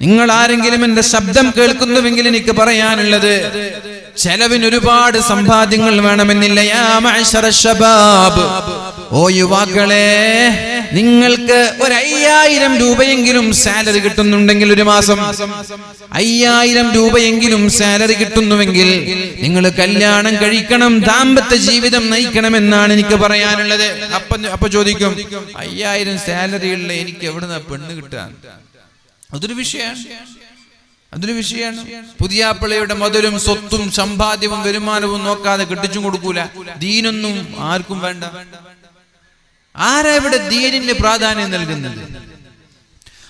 നിങ്ങൾ ആരെങ്കിലും എന്റെ ശബ്ദം കേൾക്കുന്നുവെങ്കിൽ എനിക്ക് പറയാനുള്ളത്, ചെലവിന് ഒരുപാട് സമ്പാദ്യങ്ങൾ വേണമെന്നില്ല. യാ മഅ്ശറ ശബാബ്, ഓ യുവാക്കളെ, നിങ്ങൾക്ക് 5000 രൂപയെങ്കിലും സാലറി കിട്ടുന്നുണ്ടെങ്കിൽ, ഒരു മാസം 5000 രൂപയെങ്കിലും സാലറി കിട്ടുന്നുവെങ്കിൽ നിങ്ങൾ കല്യാണം കഴിക്കണം, ദാമ്പത്യ ജീവിതം നയിക്കണമെന്നാണ് എനിക്ക് പറയാനുള്ളത്. അപ്പൊ ചോദിക്കും, 5000 സാലറി ഉള്ള എനിക്ക് എവിടുന്ന പെണ്ണ് കിട്ടാൻ? അതൊരു വിഷയമാണ്. പുതിയാപ്പിളയുടെ മുതലും സ്വത്തും സമ്പാദ്യവും വരുമാനവും നോക്കാതെ കെട്ടിച്ചും കൊടുക്കൂല. ദീനൊന്നും ആർക്കും വേണ്ട. ആരാ ഇവിടെ ദീനിന് പ്രാധാന്യം നൽകുന്നത്?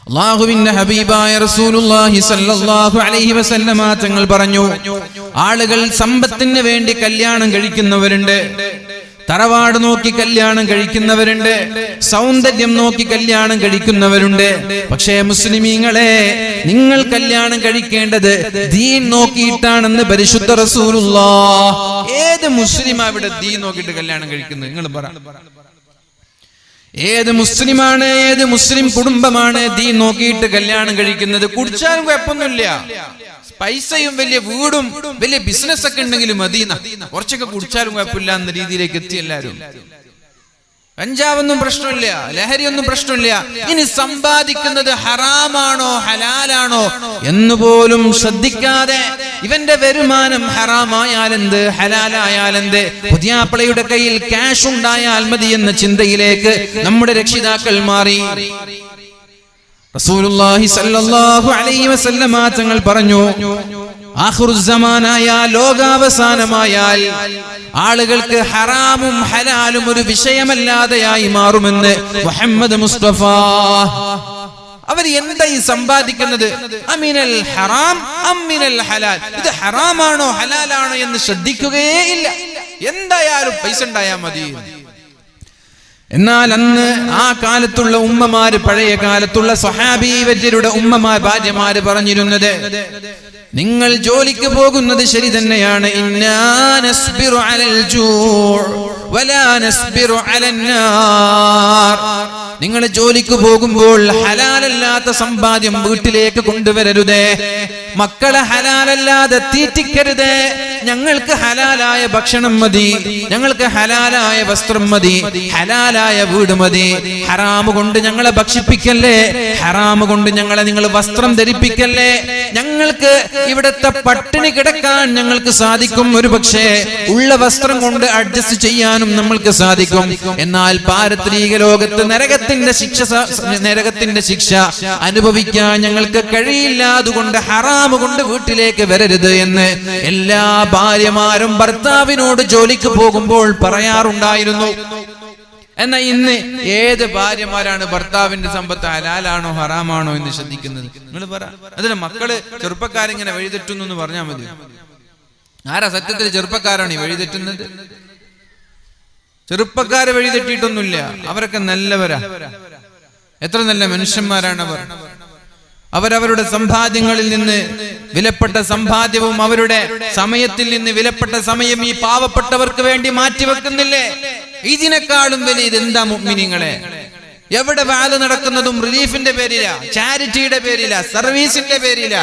അല്ലാഹുവിന്റെ ഹബീബായ റസൂലുള്ളാഹി സ്വല്ലല്ലാഹു അലൈഹി വസല്ലമ തങ്ങൾ പറഞ്ഞു, ആളുകൾ സമ്പത്തിന് വേണ്ടി കല്യാണം കഴിക്കുന്നവരുണ്ട്, തറവാട് നോക്കി കല്യാണം കഴിക്കുന്നവരുണ്ട്, സൗന്ദര്യം നോക്കി കല്യാണം കഴിക്കുന്നവരുണ്ട്. പക്ഷേ മുസ്ലിമീങ്ങളെ, നിങ്ങൾ കല്യാണം കഴിക്കേണ്ടത് ദീൻ നോക്കിയിട്ടാണെന്ന് പരിശുദ്ധ റസൂലുള്ളാഹ്. ഏത് മുസ്ലിമാ ഇവിടെ ദീൻ നോക്കിയിട്ട് കല്യാണം കഴിക്കുന്നത്? നിങ്ങൾ പറ. ഏത് മുസ്ലിമാണ്, ഏത് മുസ്ലിം കുടുംബമാണ് ദീൻ നോക്കിയിട്ട് കല്യാണം കഴിക്കുന്നത്? കുടിച്ചാലും കുഴപ്പമൊന്നുമില്ല, പൈസയും വലിയ വീടും വലിയ ബിസിനസ് ഒക്കെ ഉണ്ടെങ്കിലും മദീന, കുറച്ചൊക്കെ കുടിച്ചാലും കുഴപ്പമില്ല എന്ന രീതിയിലേക്ക് എത്തി എല്ലാവരും. കഞ്ചാവൊന്നും പ്രശ്നമില്ല, ലഹരിയൊന്നും പ്രശ്നമില്ല. ഇനി സമ്പാദിക്കുന്നത് ഹറാമാണോ ഹലാലാണോ എന്നുപോലും ശ്രദ്ധിക്കാതെ, ഇവന്റെ വരുമാനം ഹറാമായാലെന്ത് ഹലാലായാലെന്ത്, പുതിയാപ്പിളയുടെ കയ്യിൽ ക്യാഷ് ഉണ്ടായാൽ മതി എന്ന ചിന്തയിലേക്ക് നമ്മുടെ രക്ഷിതാക്കൾ മാറി. റസൂലുള്ളാഹി സ്വല്ലല്ലാഹു അലൈഹി വസല്ലമ തങ്ങൾ പറഞ്ഞു, ആഖിറുസ്സമാനായാൽ, ലോകാവസാനമായാൽ ആളുകൾക്ക് ഹറാമും ഹലാലും ഒരു വിഷയമല്ലാതെയായി മാറുമെന്ന് മുഹമ്മദ് മുസ്തഫ. അവർ എന്താ ഈ സമ്പാദിക്കുന്നത്? അമിനൽ ഹറാം അമിനൽ ഹലാൽ, ഇത് ഹറാമാണോ ഹലാലാണോ എന്ന് ശ്രദ്ധിക്കുകയേ ഇല്ല. എന്തായാലും പൈസ ഉണ്ടായാൽ മതി. എന്നാൽ അന്ന് ആ കാലത്തുള്ള ഉമ്മമാര്, പഴയ കാലത്തുള്ള സ്വഹാബീവര്യരുടെ ഉമ്മമാർ, ഭാര്യമാര് പറഞ്ഞിരുന്നത്, നിങ്ങൾ ജോലിക്ക് പോകുന്നത് ശരി തന്നെയാണ്, ഇന്നാ നസ്ബിറു അലൽ ജൂഅ് വലാ നസ്ബിറു അലന്നാർ. നിങ്ങൾ ജോലിക്ക് പോകുമ്പോൾ ഹലാലല്ലാത്ത സമ്പാദ്യം വീട്ടിലേക്ക് കൊണ്ടുവരരുതേ, മക്കളെ ഹലാലല്ലാതെ തീറ്റിക്കരുതേ. ഞങ്ങൾക്ക് ഹലാലായ ഭക്ഷണം മതി, ഞങ്ങൾക്ക് ഹലാലായ വസ്ത്രം മതി, ഹലാലായ വീട് മതി. ഹറാമ് കൊണ്ട് ഞങ്ങളെ ഭക്ഷിപ്പിക്കല്ലേ, ഹറാമ് കൊണ്ട് ഞങ്ങളെ നിങ്ങൾ വസ്ത്രം ധരിപ്പിക്കല്ലേ. ഞങ്ങൾക്ക് ഇവിടത്തെ പട്ടിണി കിടക്കാൻ ഞങ്ങൾക്ക് സാധിക്കും, ഒരു പക്ഷേ ഉള്ള വസ്ത്രം കൊണ്ട് അഡ്ജസ്റ്റ് ചെയ്യാനും നമ്മൾക്ക് സാധിക്കും. എന്നാൽ പാരത്രിക ലോകത്ത് നരകത്തിന്റെ ശിക്ഷ അനുഭവിക്കാൻ ഞങ്ങൾക്ക് കഴിയില്ല. അതുകൊണ്ട് ഹറാമ് കൊണ്ട് വീട്ടിലേക്ക് വരരുത് എന്ന് എല്ലാ ഭാര്യമാരും ഭർത്താവിനോട് ജോലിക്ക് പോകുമ്പോൾ പറയാറുണ്ടായിരുന്നു. എന്നാൽ ഇന്ന് ഏത് ഭാര്യമാരാണ് ഭർത്താവിന്റെ സമ്പത്ത് ഹലാലാണോ ഹറാമാണോ എന്ന് ശ്രദ്ധിക്കുന്നത്? നിങ്ങൾ പറ. അതിന് മക്കള് ചെറുപ്പക്കാരിങ്ങനെ വഴിതെറ്റുന്നു എന്ന് പറഞ്ഞാൽ മതി. ആരാ സത്യത്തിൽ ചെറുപ്പക്കാരാണ് ഈ വഴിതെറ്റുന്നത്? ചെറുപ്പക്കാരെ വഴിതെറ്റിയിട്ടൊന്നുമില്ല, അവരൊക്കെ നല്ലവരാ. എത്ര നല്ല മനുഷ്യന്മാരാണ് അവർ. അവരവരുടെ സമ്പാദ്യങ്ങളിൽ നിന്ന് വിലപ്പെട്ട സമ്പാദ്യവും അവരുടെ സമയത്തിൽ നിന്ന് വിലപ്പെട്ട സമയം ഈ പാവപ്പെട്ടവർക്ക് വേണ്ടി മാറ്റിവെക്കുന്നില്ലേ? ഇതിനേക്കാളും വലിയ ഇതെന്താ മുഅ്മിനീങ്ങളെ? എവിടെ വാല് നടക്കുന്നതും റിലീഫിന്റെ പേരില, ചാരിറ്റിയുടെ പേരില, സർവീസിന്റെ പേരില.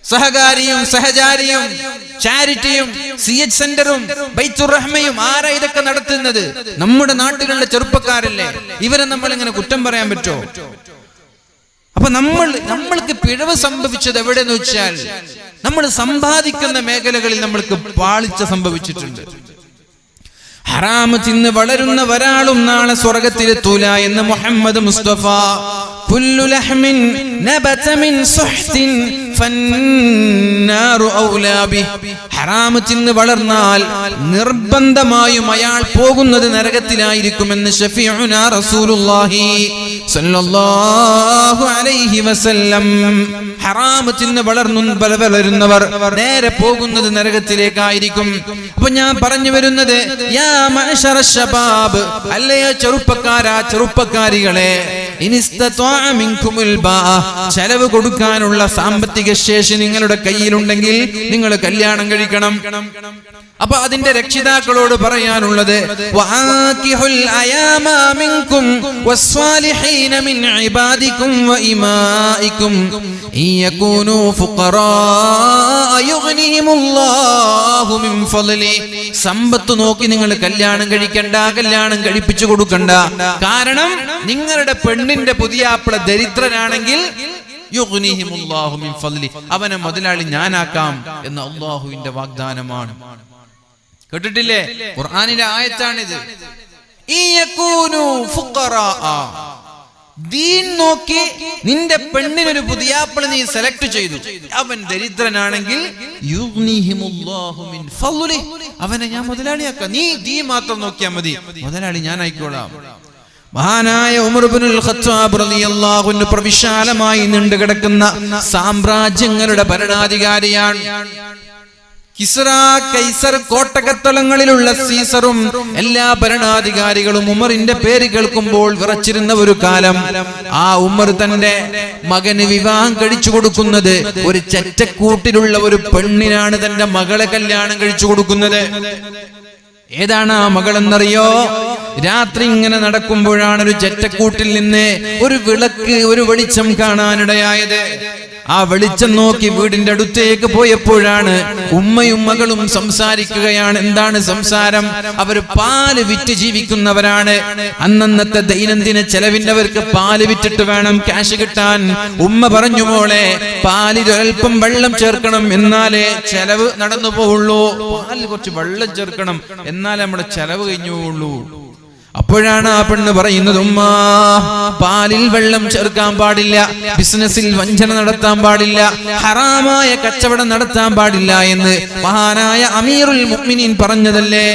സഹകാരിയും സഹചാരിയും ചാരിറ്റിയും CH സെന്ററും ബൈത്തുർ റഹ്മയും ആരാ ഇതൊക്കെ നടത്തുന്നത്? നമ്മുടെ നാട്ടിലുള്ള ചെറുപ്പക്കാരല്ലേ. ഇവരെ നമ്മൾ ഇങ്ങനെ കുറ്റം പറയാൻ പറ്റോ? അപ്പൊ നമ്മൾക്ക് പിഴവ് സംഭവിച്ചത് എവിടെയെന്ന് വെച്ചാൽ, നമ്മൾ സമ്പാദിക്കുന്ന മേഖലകളിൽ നമ്മൾക്ക് പാളിച്ച സംഭവിച്ചിട്ടുണ്ട്. ഹറാമ് തിന്ന് വളരുന്ന ഒരാളും നാളെ സ്വർഗത്തിലെത്തൂല എന്ന് മുഹമ്മദ് മുസ്തഫ. കുല്ലു ലഹ്മിൻ നബത മിൻ സുഹ്തിൻ ഫന്നാറു ഔലാ ബിഹി. ഹറാമ് തിന്ന് വളർന്നാൽ നിർബന്ധമായും അയാൾ പോകുന്നത് നരകത്തിലായിരിക്കുമെന്ന് ശഫീഉനാ റസൂലുള്ളാഹി സ്വല്ലല്ലാഹു അലൈഹി വസല്ലം. ഹറാമ് തിന്ന് വളരുന്നവർ നേരെ പോകുന്നത് നരകത്തിലേക്കായിരിക്കും. അപ്പൊ ഞാൻ പറഞ്ഞു വരുന്നത്, യാ മഅ്ശറ ശബാബ്, അല്ലയോ ചെറുപ്പക്കാരാ, ചെറുപ്പക്കാരികളെ, ഇനിസ്തത്വഅ മിൻകുമുൽ ബാഅ, ചെലവ് കൊടുക്കാനുള്ള സാമ്പത്തിക ശേഷി നിങ്ങളുടെ കയ്യിലുണ്ടെങ്കിൽ നിങ്ങൾ കല്യാണം കഴിക്കണം. അപ്പൊ അതിന്റെ രക്ഷിതാക്കളോട് പറയാനുള്ളത് വആകിഹുൽ അയാമ മിൻകും വസ്സാലിഹീന മിൻ ഇബാദികും വഇമാഇകും ഇയകൂനു ഫുഖറാ യുഗ്നിഹിമുല്ലാഹു മിൻ ഫളലി. സമ്പത്ത് നോക്കി നിങ്ങൾ കല്യാണം കഴിക്കണ്ട, കല്യാണം കഴിപ്പിച്ചു കൊടുക്കണ്ട. കാരണം നിങ്ങളുടെ പെണ്ണിന്റെ പുതിയാപ്പിള ദരിദ്രനാണെങ്കിൽ യുഗ്നിഹിമുല്ലാഹു മിൻ ഫളലി, അവനെ മുതലാളി ഞാനാക്കാം എന്ന അല്ലാഹുവിന്റെ വാഗ്ദാനമാണ്. കേട്ടിട്ടില്ലേ? ഖുർആനിലെ ആയത്താണിത്. ഇയകൂനു ഫുഖറാ, ദീൻ നോക്കി നിന്റെ പെണ്ണിനൊരു പുതിയാപ്പിള നീ സെലക്ട് ചെയ്തു, അവൻ ദരിദ്രനാണെങ്കിൽ യുഗ്നിഹിമുല്ലാഹു മിൻ ഫളലി, അവനെ ഞാൻ മുതലാളിയാക്കാം. നീ ദീൻ മാത്രം നോക്കിയാൽ മതി, മുതലാളി ഞാൻ ആയിക്കോളാം. മഹാനായ ഉമർ ഇബ്നുൽ ഖത്താബ് റളിയല്ലാഹു അൻഹു പ്രവിശാലമായി നീണ്ടുകിടക്കുന്ന സാമ്രാജ്യങ്ങളുടെ ഭരണാധികാരിയാണ്. കിസ്റ, കൈസർ, കോട്ടകത്തളങ്ങളിലുള്ള സീസറും എല്ലാ ഭരണാധികാരികളും ഉമറിന്റെ പേര് കേൾക്കുമ്പോൾ വിറച്ചിരുന്ന ഒരു കാലം. ആ ഉമർ തന്റെ മകന് വിവാഹം കഴിച്ചു കൊടുക്കുന്നത് ഒരു ചെറ്റക്കൂട്ടിലുള്ള ഒരു പെണ്ണിനാണ് തന്റെ മകളെ കല്യാണം കഴിച്ചു കൊടുക്കുന്നത്. ഏതാണ് ആ മകളെന്നറിയോ? രാത്രി ഇങ്ങനെ നടക്കുമ്പോഴാണ് ഒരു ചെറ്റക്കൂട്ടിൽ നിന്ന് ഒരു വിളക്ക്, ഒരു വെളിച്ചം കാണാനിടയായത്. ആ വെളിച്ചം നോക്കി വീടിന്റെ അടുത്തേക്ക് പോയപ്പോഴാണ് ഉമ്മയും മകളും സംസാരിക്കുകയാണ്. എന്താണ് സംസാരം? അവര് പാല് വിറ്റ് ജീവിക്കുന്നവരാണ്. അന്നന്നത്തെ ദൈനംദിന ചെലവിന്റെ അവർക്ക് പാല് വിറ്റിട്ട് വേണം ക്യാഷ് കിട്ടാൻ. ഉമ്മ പറഞ്ഞു, മോളെ പാലിൽ അല്പം വെള്ളം ചേർക്കണം, എന്നാലേ ചെലവ് നടന്നു പോവുള്ളൂ. പാലിൽ കുറച്ച് വെള്ളം ചേർക്കണം, എന്നാലേ നമ്മുടെ ചെലവ് കഴിഞ്ഞു പോവുള്ളൂ. അപ്പോഴാണ് ആ പെണ്ണ് പറയുന്നത്, ഉമ്മാ, പാലിൽ വെള്ളം ചേർക്കാൻ പാടില്ല, ബിസിനസ്സിൽ വഞ്ചന നടത്താൻ പാടില്ല, ഹറാമായ കച്ചവടം നടത്താൻ പാടില്ല എന്ന് മഹാനായ അമീറുൽ മുഅ്മിനീൻ പറഞ്ഞതല്ലേ.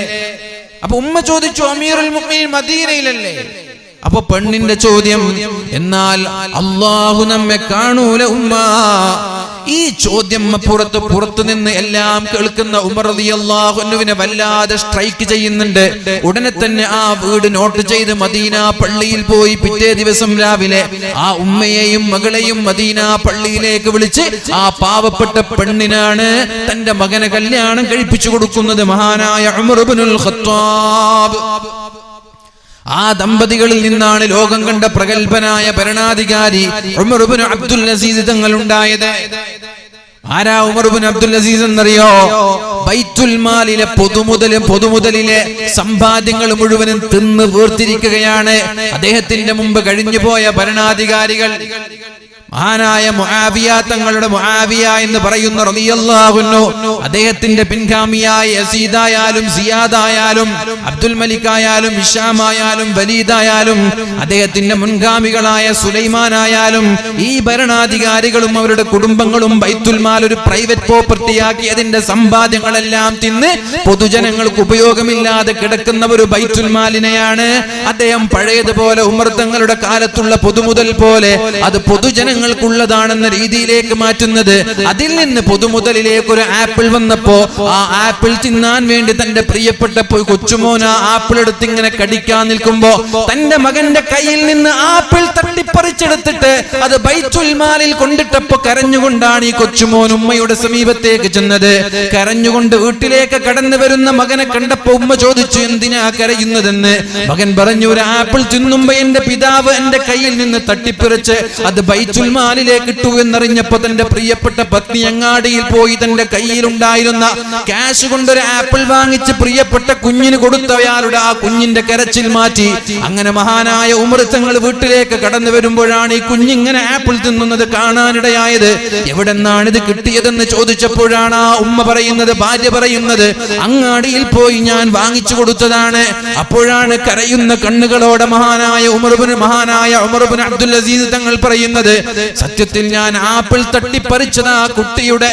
അപ്പൊ ഉമ്മ ചോദിച്ചു, അമീറുൽ മുഅ്മിനീൻ മദീനയിലല്ലേ? അപ്പൊ പെണ്ണിന്റെ ചോദ്യം, എന്നാൽ അല്ലാഹു നമ്മെ കാണൂല ഉമ്മ. ഈ ചോദ്യം പുറത്തു നിന്ന് എല്ലാം കേൾക്കുന്ന ഉമർ റളിയല്ലാഹു അൻഹുവിനെ വല്ലാതെ സ്ട്രൈക്ക് ചെയ്യുന്നുണ്ട്. ഉടനെ തന്നെ ആ വീട് നോട്ട് ചെയ്ത് മദീന പള്ളിയിൽ പോയി പിറ്റേ ദിവസം രാവിലെ ആ ഉമ്മയെയും മകളെയും മദീന പള്ളിയിലേക്ക് വിളിച്ച് ആ പാവപ്പെട്ട പെണ്ണിനാണ് തന്റെ മകനെ കല്യാണം കഴിപ്പിച്ചു കൊടുക്കുന്നത് മഹാനായ ഉമർ ഇബ്നുൽ ഖത്താബ്. ആ ദമ്പതികളിൽ നിന്നാണ് ലോകം കണ്ട പ്രഗൽഭനായ ഭരണാധികാരി ഉമർ ഇബ്നു അബ്ദുൽ അസീസ് തങ്ങൾ ഉണ്ടായത്. ആരാ ഉമർ ഇബ്നു അബ്ദുൽ അസീസ് എന്നറിയോ? ബൈത്തുൽ മാലിലെ പൊതുമുതലിലെ സമ്പാദ്യങ്ങൾ മുഴുവനും തിന്ന് വീർത്തിരിക്കുകയാണ് അദ്ദേഹത്തിന്റെ മുമ്പ് കഴിഞ്ഞുപോയ ഭരണാധികാരികൾ. മഹാനായ മുആവിയ തങ്ങളുടെ മുആവിയ എന്ന് പറയുന്ന റളിയല്ലാഹു അൻഹു, അദ്ദേഹത്തിന്റെ പിൻഗാമിയായ യസീദായാലും സിയാദായാലും അബ്ദുൽ മലിക്കായാലും ഹിഷാമായാലും വലീദായാലും അദ്ദേഹത്തിന്റെ മുൻഗാമികളായ സുലൈമാനായാലും ഈ ഭരണാധികാരികളും അവരുടെ കുടുംബങ്ങളും ബൈത്തുൽ മാൽ ഒരു പ്രൈവറ്റ് പ്രോപ്പർട്ടിയാക്കി അതിന്റെ സമ്പാദ്യങ്ങളെല്ലാം തിന്ന് പൊതുജനങ്ങൾക്ക് ഉപയോഗമില്ലാതെ കിടക്കുന്ന ഒരു ബൈത്തുൽ മാലിനെയാണ് അദ്ദേഹം പഴയതുപോലെ ഉമർ തങ്ങളുടെ കാലത്തുള്ള പൊതുമുതൽ പോലെ അത് പൊതുജനങ്ങൾക്കുള്ളതാണെന്ന രീതിയിലേക്ക് മാറ്റുന്നത്. അതിൽ നിന്ന് പൊതുമുതലിലേക്ക് ഒരു ആപ്പിൾ വന്നപ്പോ ആ ആപ്പിൾ തിന്നാൻ വേണ്ടി തന്റെ പ്രിയപ്പെട്ട കൊച്ചുമോൻ ആ ആപ്പിൾ എടുത്ത് ഇങ്ങനെ കടിക്കാൻ നിൽക്കുമ്പോ തന്റെ മകന്റെ കയ്യിൽ നിന്ന് ആപ്പിൾ തട്ടിപ്പറിച്ചെടുത്തിട്ട് അത് ബൈത്തുൽ മാലിൽ കൊണ്ടിട്ടപ്പോ കരഞ്ഞുകൊണ്ടാണ് ഈ കൊച്ചുമോൻ ഉമ്മയുടെ സമീപത്തേക്ക് ചെന്നത്. കരഞ്ഞുകൊണ്ട് വീട്ടിലേക്ക് കടന്നു വരുന്ന മകനെ കണ്ടപ്പോ ഉമ്മ ചോദിച്ചു, എന്തിനാ കരയുന്നതെന്ന്. മകൻ പറഞ്ഞു, ഒരു ആപ്പിൾ തിന്നുമ്പോ എന്റെ പിതാവ് എന്റെ കയ്യിൽ നിന്ന് തട്ടിപ്പറിച്ച് അത് ബൈത്തുൽ മാലിലേക്ക് ഇട്ടു എന്നറിഞ്ഞപ്പോ തന്റെ പ്രിയപ്പെട്ട പത്നി അങ്ങാടിയിൽ പോയി തന്റെ കയ്യിലുണ്ടായിരുന്ന ക്യാഷ് കൊണ്ടൊരു ആപ്പിൾ വാങ്ങിച്ച് പ്രിയപ്പെട്ട കുഞ്ഞിന് കൊടുത്തയാളുടെ ആ കുഞ്ഞിന്റെ കരച്ചിൽ മാറ്റി. അങ്ങനെ മഹാനായ ഉമർ തങ്ങൾ വീട്ടിലേക്ക് കടന്നു വരുമ്പോഴാണ് ഈ കുഞ്ഞിങ്ങനെ ആപ്പിൾ തിന്നുന്നത് കാണാനിടയായത്. എവിടെന്നാണ് ഇത് കിട്ടിയതെന്ന് ചോദിച്ചപ്പോഴാണ് ആ ഉമ്മ പറയുന്നത്, ഭാര്യ പറയുന്നത്, അങ്ങാടിയിൽ പോയി ഞാൻ വാങ്ങിച്ചു കൊടുത്തതാണ്. അപ്പോഴാണ് കരയുന്ന കണ്ണുകളോടെ മഹാനായ ഉമർ ഇബ്നു അബ്ദുൽ അസീസ് തങ്ങൾ പറയുന്നത്, സത്യത്തിൽ ഞാൻ ആപ്പിൾ തട്ടിപ്പറിച്ചത് ആ കുട്ടിയുടെ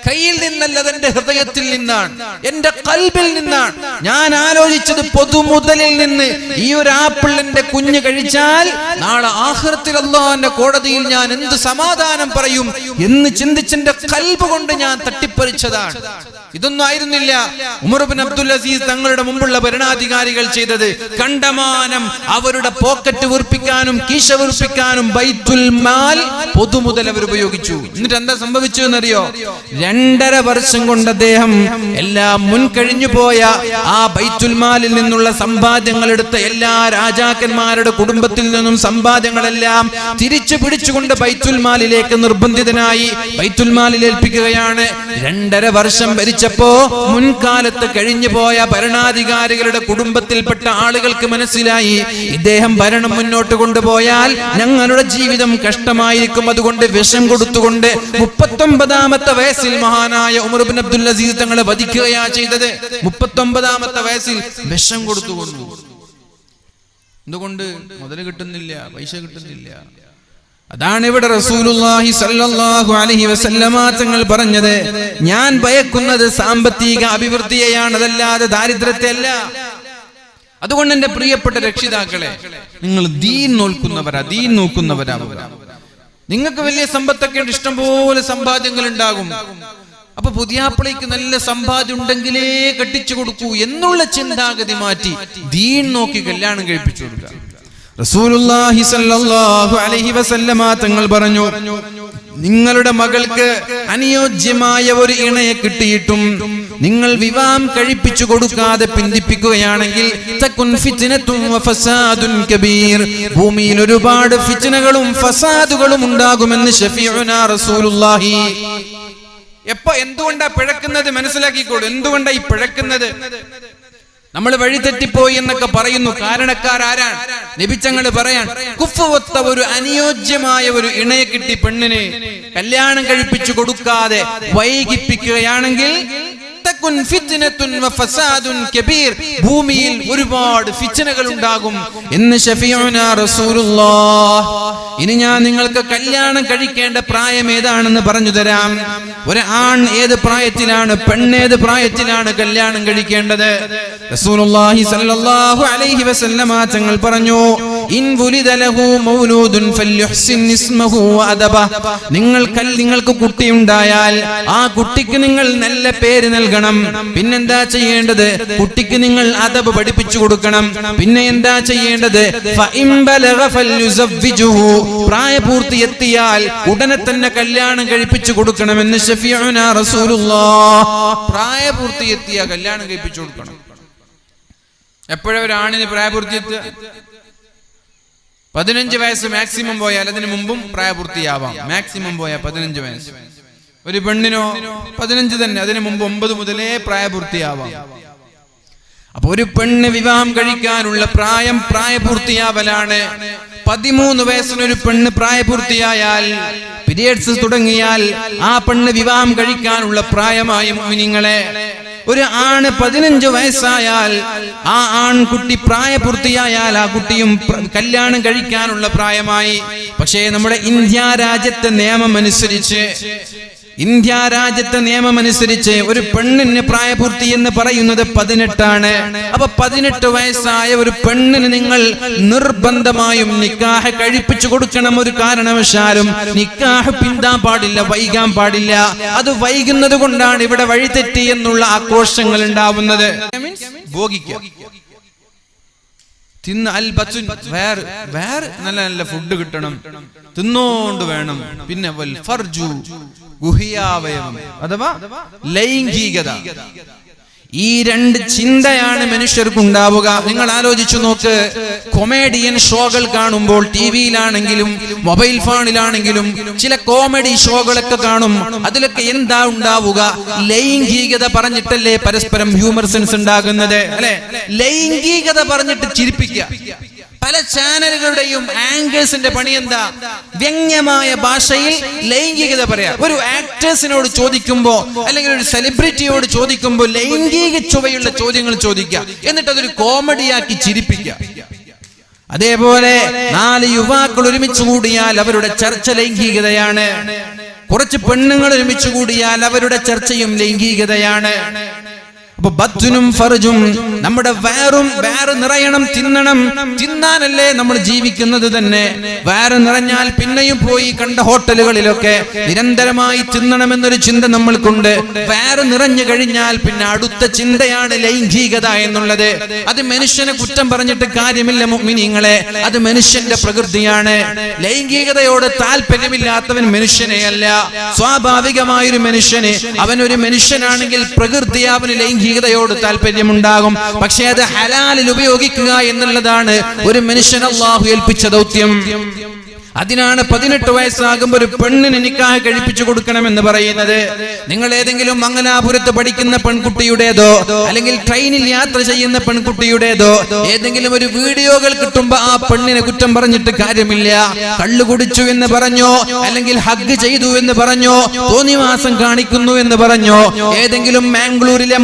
കയ്യിൽ നിന്നല്ല, എന്റെ ഹൃദയത്തിൽ നിന്നാണ്, എന്റെ ഖൽബിൽ നിന്നാണ്. ഞാൻ ആലോചിച്ചത് പൊതുമുതലിൽ നിന്ന് ഈ ഒരു ആപ്പിൾ എന്റെ കുഞ്ഞ് കഴിച്ചാൽ നാളെ ആഖിറത്തിൽ അല്ലാഹുവിന്റെ കോടതിയിൽ ഞാൻ എന്ത് സമാധാനം പറയും എന്ന് ചിന്തിച്ചെന്റെ ഖൽബ് കൊണ്ട് ഞാൻ തട്ടിപ്പറിച്ചതാണ്. ഇതൊന്നും ആയിരുന്നില്ല ഉമർ ഇബ്നു അബ്ദുൽ അസീസ് തങ്ങളുടെ മുമ്പുള്ള ഭരണാധികാരികൾ ചെയ്തത്. കണ്ടമാനം അവരുടെ പോക്കറ്റ് വീർപ്പിക്കാനും കീശ വീർപ്പിക്കാനും ബൈത്തുൽ മാൽ പൊതുമുതൽ അവർ ഉപയോഗിച്ചു. എന്നിട്ട് എന്താ സംഭവിച്ചു എന്നറിയോ? 2.5 വർഷം കൊണ്ട് അദ്ദേഹം എല്ലാം മുൻകഴിഞ്ഞു പോയ ആ ബൈത്തുൽ മാലിൽ നിന്നുള്ള സമ്പാദ്യങ്ങൾ എടുത്ത എല്ലാ രാജാക്കന്മാരുടെ കുടുംബത്തിൽ നിന്നും സമ്പാദ്യങ്ങളെല്ലാം തിരിച്ചു പിടിച്ചുകൊണ്ട് ബൈത്തുൽ മാലിലേക്ക് നിർബന്ധിതനായി ബൈത്തുൽ മാലിൽ ഏൽപ്പിക്കുകയാണ്. 2.5 വർഷം ഭരിച്ചപ്പോ മുൻകാലത്ത് കഴിഞ്ഞു പോയ ഭരണാധികാരികളുടെ കുടുംബത്തിൽപ്പെട്ട ആളുകൾക്ക് മനസ്സിലായി, ഇദ്ദേഹം ഭരണം മുന്നോട്ട് കൊണ്ടുപോയാൽ ഞങ്ങളുടെ ജീവിതം കഷ്ടമായിരിക്കും. അതുകൊണ്ട് വിഷം കൊടുത്തുകൊണ്ട് 39ാമത്തെ വയസ്സിൽ മഹാനായ ഉമർ ഇബ്നു അബ്ദുൽ അസീസ് തങ്ങളെ വധിക്കുകയാ ചെയ്തത്. 39ാമത്തെ വയസ്സിൽ വിഷം കൊടുത്തുകൊണ്ടു. എന്തുകൊണ്ട്? മുതൽ കിട്ടുന്നില്ല, പൈസ കിട്ടുന്നില്ല. അതാണ് ഇവിടെ റസൂലുള്ളാഹി സ്വല്ലല്ലാഹു അലൈഹി വസല്ലമ തങ്ങൾ പറഞ്ഞത്, ഞാൻ ഭയക്കുന്നത് സാമ്പത്തിക അഭിവൃദ്ധിയെയാണ്, അതല്ലാതെ ദാരിദ്ര്യത്തെ അല്ല. അതുകൊണ്ട് എന്റെ പ്രിയപ്പെട്ട രക്ഷിതാക്കളെ, നിങ്ങൾ ദീൻ നോക്കുന്നവരാവുക. നിങ്ങൾക്ക് വലിയ സമ്പത്തൊക്കെ ഉണ്ട്, ഇഷ്ടംപോലെ സമ്പാദ്യങ്ങൾ ഉണ്ടാകും. അപ്പൊ പുതിയാപ്പിളയ്ക്ക് നല്ല സമ്പാദ്യം ഉണ്ടെങ്കിലേ കെട്ടിച്ചു കൊടുക്കൂ എന്നുള്ള ചിന്താഗതി മാറ്റി ദീൻ നോക്കി കല്യാണം കഴിപ്പിച്ചു കൊടുക്കുക. റസൂലുള്ളാഹി സ്വല്ലല്ലാഹു അലൈഹി വസല്ലമ തങ്ങൾ പറഞ്ഞു, നിങ്ങളുടെ മകൾക്ക് അനുയോജ്യമായ ഒരു ഇണയെ കിട്ടിയിട്ടും നിങ്ങൾ വിവാഹം കഴിപ്പിച്ചു കൊടുക്കാതെ പിന്തിപ്പിക്കുകയാണെങ്കിൽ തകുൻ ഫിത്നതുൻ വഫസാദുൻ കബീർ, ഭൂമിയിൽ ഒരുപാട് ഫിത്നകളും ഫസാദുകളും ഉണ്ടാകുമെന്ന് ശഫീഉനാ റസൂലുള്ളാഹി. എന്തുകൊണ്ടാ പിഴക്കുന്നത് മനസ്സിലാക്കിക്കോളൂ. എന്തുകൊണ്ടാ ഈ പിഴക്കുന്നത്? നമ്മൾ വഴിതെറ്റിപ്പോയി എന്നൊക്കെ പറയുന്നു. കാരണക്കാരാരാണ്? നബിച്ചങ്ങള് പറയാൻ, കുഫ്വത്ത ഒരു അനുയോജ്യമായ ഒരു ഇണയെ കിട്ടി പെണ്ണിന് കല്യാണം കഴിപ്പിച്ചു കൊടുക്കാതെ വൈകിപ്പിക്കുകയാണെങ്കിൽ ഭൂമിയിൽ ഒരുപാട് ഫിത്നകൾ ഉണ്ടാകും എന്ന് ശഫീഉനാ റസൂലുള്ളാഹ്. ഇനി ഞാൻ നിങ്ങൾക്ക് കല്യാണം കഴിക്കേണ്ട പ്രായം ഏതാണെന്ന് പറഞ്ഞു തരാം. ഒരു ആൺ ഏത് പ്രായത്തിലാണ്, പെണ്ണേത് പ്രായത്തിലാണ് കല്യാണം കഴിക്കേണ്ടത്? റസൂലുള്ളാഹി സ്വല്ലല്ലാഹു അലൈഹി വസല്ലമ തങ്ങൾ പറഞ്ഞു, ഇൻ വുലിദ ലഹു മൗലൂദുൻ ഫൽയുഹ്സിൻ ഇസ്മഹു വഅദബ. നിങ്ങൾക്ക് കുട്ടിയുണ്ടായാൽ ആ കുട്ടിക്ക് നിങ്ങൾ നല്ല പേര് നൽകണം. പിന്നെന്താ ചെയ്യേണ്ടത്? കുട്ടിക്ക് നിങ്ങൾ അദബ് പഠിപ്പിച്ചു കൊടുക്കണം. പിന്നെ എന്താ ചെയ്യേണ്ടത്? ഫഇൻ ബലഗ ഫൽയുസവ്വിജുഹു. പ്രായപൂർത്തി എത്തിയാൽ ഉടനെ തന്നെ കല്യാണം കഴിപ്പിച്ചു കൊടുക്കണമെന്ന് ശഫീഉനാ റസൂലുള്ളാഹ്. പ്രായപൂർത്തി എത്തിയാൽ കല്യാണം കഴിപ്പിച്ചു കൊടുക്കണം. എപ്പോഴാ ഒരു ആണിന് പ്രായപൂർത്തി എത്തുക? 15 വയസ്സ് മാക്സിമം പോയാൽ, അതിന് മുമ്പും പ്രായപൂർത്തിയാവാം. മാക്സിമം പോയാൽ 15 വയസ്സ്. ഒരു പെണ്ണിനോ 15 തന്നെ, അതിന് മുമ്പ് 9 മുതലേ പ്രായപൂർത്തിയാവാം. അപ്പൊ ഒരു പെണ്ണ് വിവാഹം കഴിക്കാനുള്ള പ്രായപൂർത്തിയാവലാണ്. 13 വയസ്സിനൊരു പെണ്ണ് പ്രായപൂർത്തിയായാൽ, പീരിയഡ്സ് തുടങ്ങിയാൽ ആ പെണ്ണ് വിവാഹം കഴിക്കാനുള്ള പ്രായമായി. മുഅ്മിനീങ്ങളെ, ഒരു ആണ് 15 വയസ്സായാൽ, ആ ആൺകുട്ടി പ്രായപൂർത്തിയായാൽ ആ കുട്ടിയും കല്യാണം കഴിക്കാനുള്ള പ്രായമായി. പക്ഷേ നമ്മുടെ ഇന്ത്യ രാജ്യത്തെ നിയമമനുസരിച്ച് ഒരു പെണ്ണിന് പ്രായപൂർത്തി എന്ന് പറയുന്നത് 18 ആണ്. അപ്പൊ 18 വയസ്സായ ഒരു പെണ്ണിന് നിങ്ങൾ നിർബന്ധമായും നിക്കാഹ് കഴിപ്പിച്ചു കൊടുക്കണം. ഒരു കാരണവശാലും നിക്കാഹ് പിന്താൻ പാടില്ല, വൈകാൻ പാടില്ല. അത് വൈകുന്നത് കൊണ്ടാണ് ഇവിടെ വഴിതെറ്റി എന്നുള്ള ആക്രോശങ്ങൾ ഉണ്ടാവുന്നത്. വേറെ നല്ല നല്ല ഫുഡ് കിട്ടണം, തിന്നോണ്ട് വേണം. പിന്നെ ഗുഹ്യാവയവം അഥവാ ലൈംഗികത, ഈ 2 ചിന്തയാണ് മനുഷ്യർക്കുണ്ടാവുക. നിങ്ങൾ ആലോചിച്ചു നോക്ക്, കൊമേഡിയൻ ഷോകൾ കാണുമ്പോൾ ടിവിയിലാണെങ്കിലും മൊബൈൽ ഫോണിലാണെങ്കിലും ചില കോമഡി ഷോകളൊക്കെ കാണും. അതിലൊക്കെ എന്താ ഉണ്ടാവുക? ലൈംഗികത പറഞ്ഞിട്ടല്ലേ പരസ്പരം ഹ്യൂമർ സെൻസ് ഉണ്ടാകുന്നത്, അല്ലെ? ലൈംഗികത പറഞ്ഞിട്ട് ചിരിപ്പിക്കുക. പല ചാനലുകളുടെയും ആങ്കേഴ്സിന്റെ പണി എന്താ? വ്യംഗ്യമായ ഭാഷയിൽ ലൈംഗികത പറയാ. ഒരു ആക്ടേഴ്സിനോട് ചോദിക്കുമ്പോ, അല്ലെങ്കിൽ ഒരു സെലിബ്രിറ്റിയോട് ചോദിക്കുമ്പോ ലൈംഗിക ചുവയുള്ള ചോദ്യങ്ങൾ ചോദിക്കുക, എന്നിട്ട് അതൊരു കോമഡിയാക്കി ചിരിപ്പിക്കുക. അതേപോലെ 4 യുവാക്കൾ ഒരുമിച്ച് കൂടിയാൽ അവരുടെ ചർച്ച ലൈംഗികതയാണ്. കുറച്ച് പെണ്ണുങ്ങൾ ഒരുമിച്ച് കൂടിയാൽ അവരുടെ ചർച്ചയും ലൈംഗികതയാണ്. അപ്പൊ ബത്നും ഫർജും, നമ്മുടെ വയറ് നിറയണം, തിന്നാനല്ലേ നമ്മൾ ജീവിക്കുന്നത് തന്നെ. വയറ് നിറഞ്ഞാൽ പിന്നെയും പോയി കണ്ട ഹോട്ടലുകളിലൊക്കെ നിരന്തരമായി തിന്നണമെന്നൊരു ചിന്ത നമ്മൾക്കുണ്ട്. വയറ് നിറഞ്ഞു കഴിഞ്ഞാൽ പിന്നെ അടുത്ത ചിന്തയാണ് ലൈംഗികത എന്നുള്ളത്. അത് മനുഷ്യനെ കുറ്റം പറഞ്ഞിട്ട് കാര്യമില്ല മുഅ്മിനീങ്ങളെ, അത് മനുഷ്യന്റെ പ്രകൃതിയാണ്. ലൈംഗികതയോട് താല്പര്യമില്ലാത്തവൻ മനുഷ്യനെയല്ല. സ്വാഭാവികമായൊരു മനുഷ്യന്, അവനൊരു മനുഷ്യനാണെങ്കിൽ പ്രകൃതി അവന് ലൈംഗികതയോട് താല്പര്യമുണ്ടാകും. പക്ഷെ അത് ഹലാലിൽ ഉപയോഗിക്കുക എന്നുള്ളതാണ് ഒരു മനുഷ്യൻ അല്ലാഹു ഏൽപ്പിച്ച ദൗത്യം. അതിനാണ് 18 വയസ്സാകുമ്പോൾ ഒരു പെണ്ണിന് നിക്കാഹ് കഴിപ്പിച്ചു കൊടുക്കണമെന്ന് പറയുന്നത്. നിങ്ങൾ ഏതെങ്കിലും മംഗലാപുരത്ത് പഠിക്കുന്ന പെൺകുട്ടിയുടേതോ അല്ലെങ്കിൽ ട്രെയിനിൽ യാത്ര ചെയ്യുന്ന പെൺകുട്ടിയുടേതോ ഏതെങ്കിലും ഒരു വീഡിയോകൾ കിട്ടുമ്പോ ആ പെണ്ണിനെ കുറ്റം പറഞ്ഞിട്ട് കാര്യമില്ല. കള്ളു കുടിച്ചു എന്ന് പറഞ്ഞോ, അല്ലെങ്കിൽ ഹഗ് ചെയ്തു എന്ന് പറഞ്ഞോ, തോന്നിവാസം കാണിക്കുന്നു എന്ന് പറഞ്ഞോ, ഏതെങ്കിലും ബാംഗ്ലൂരിലെ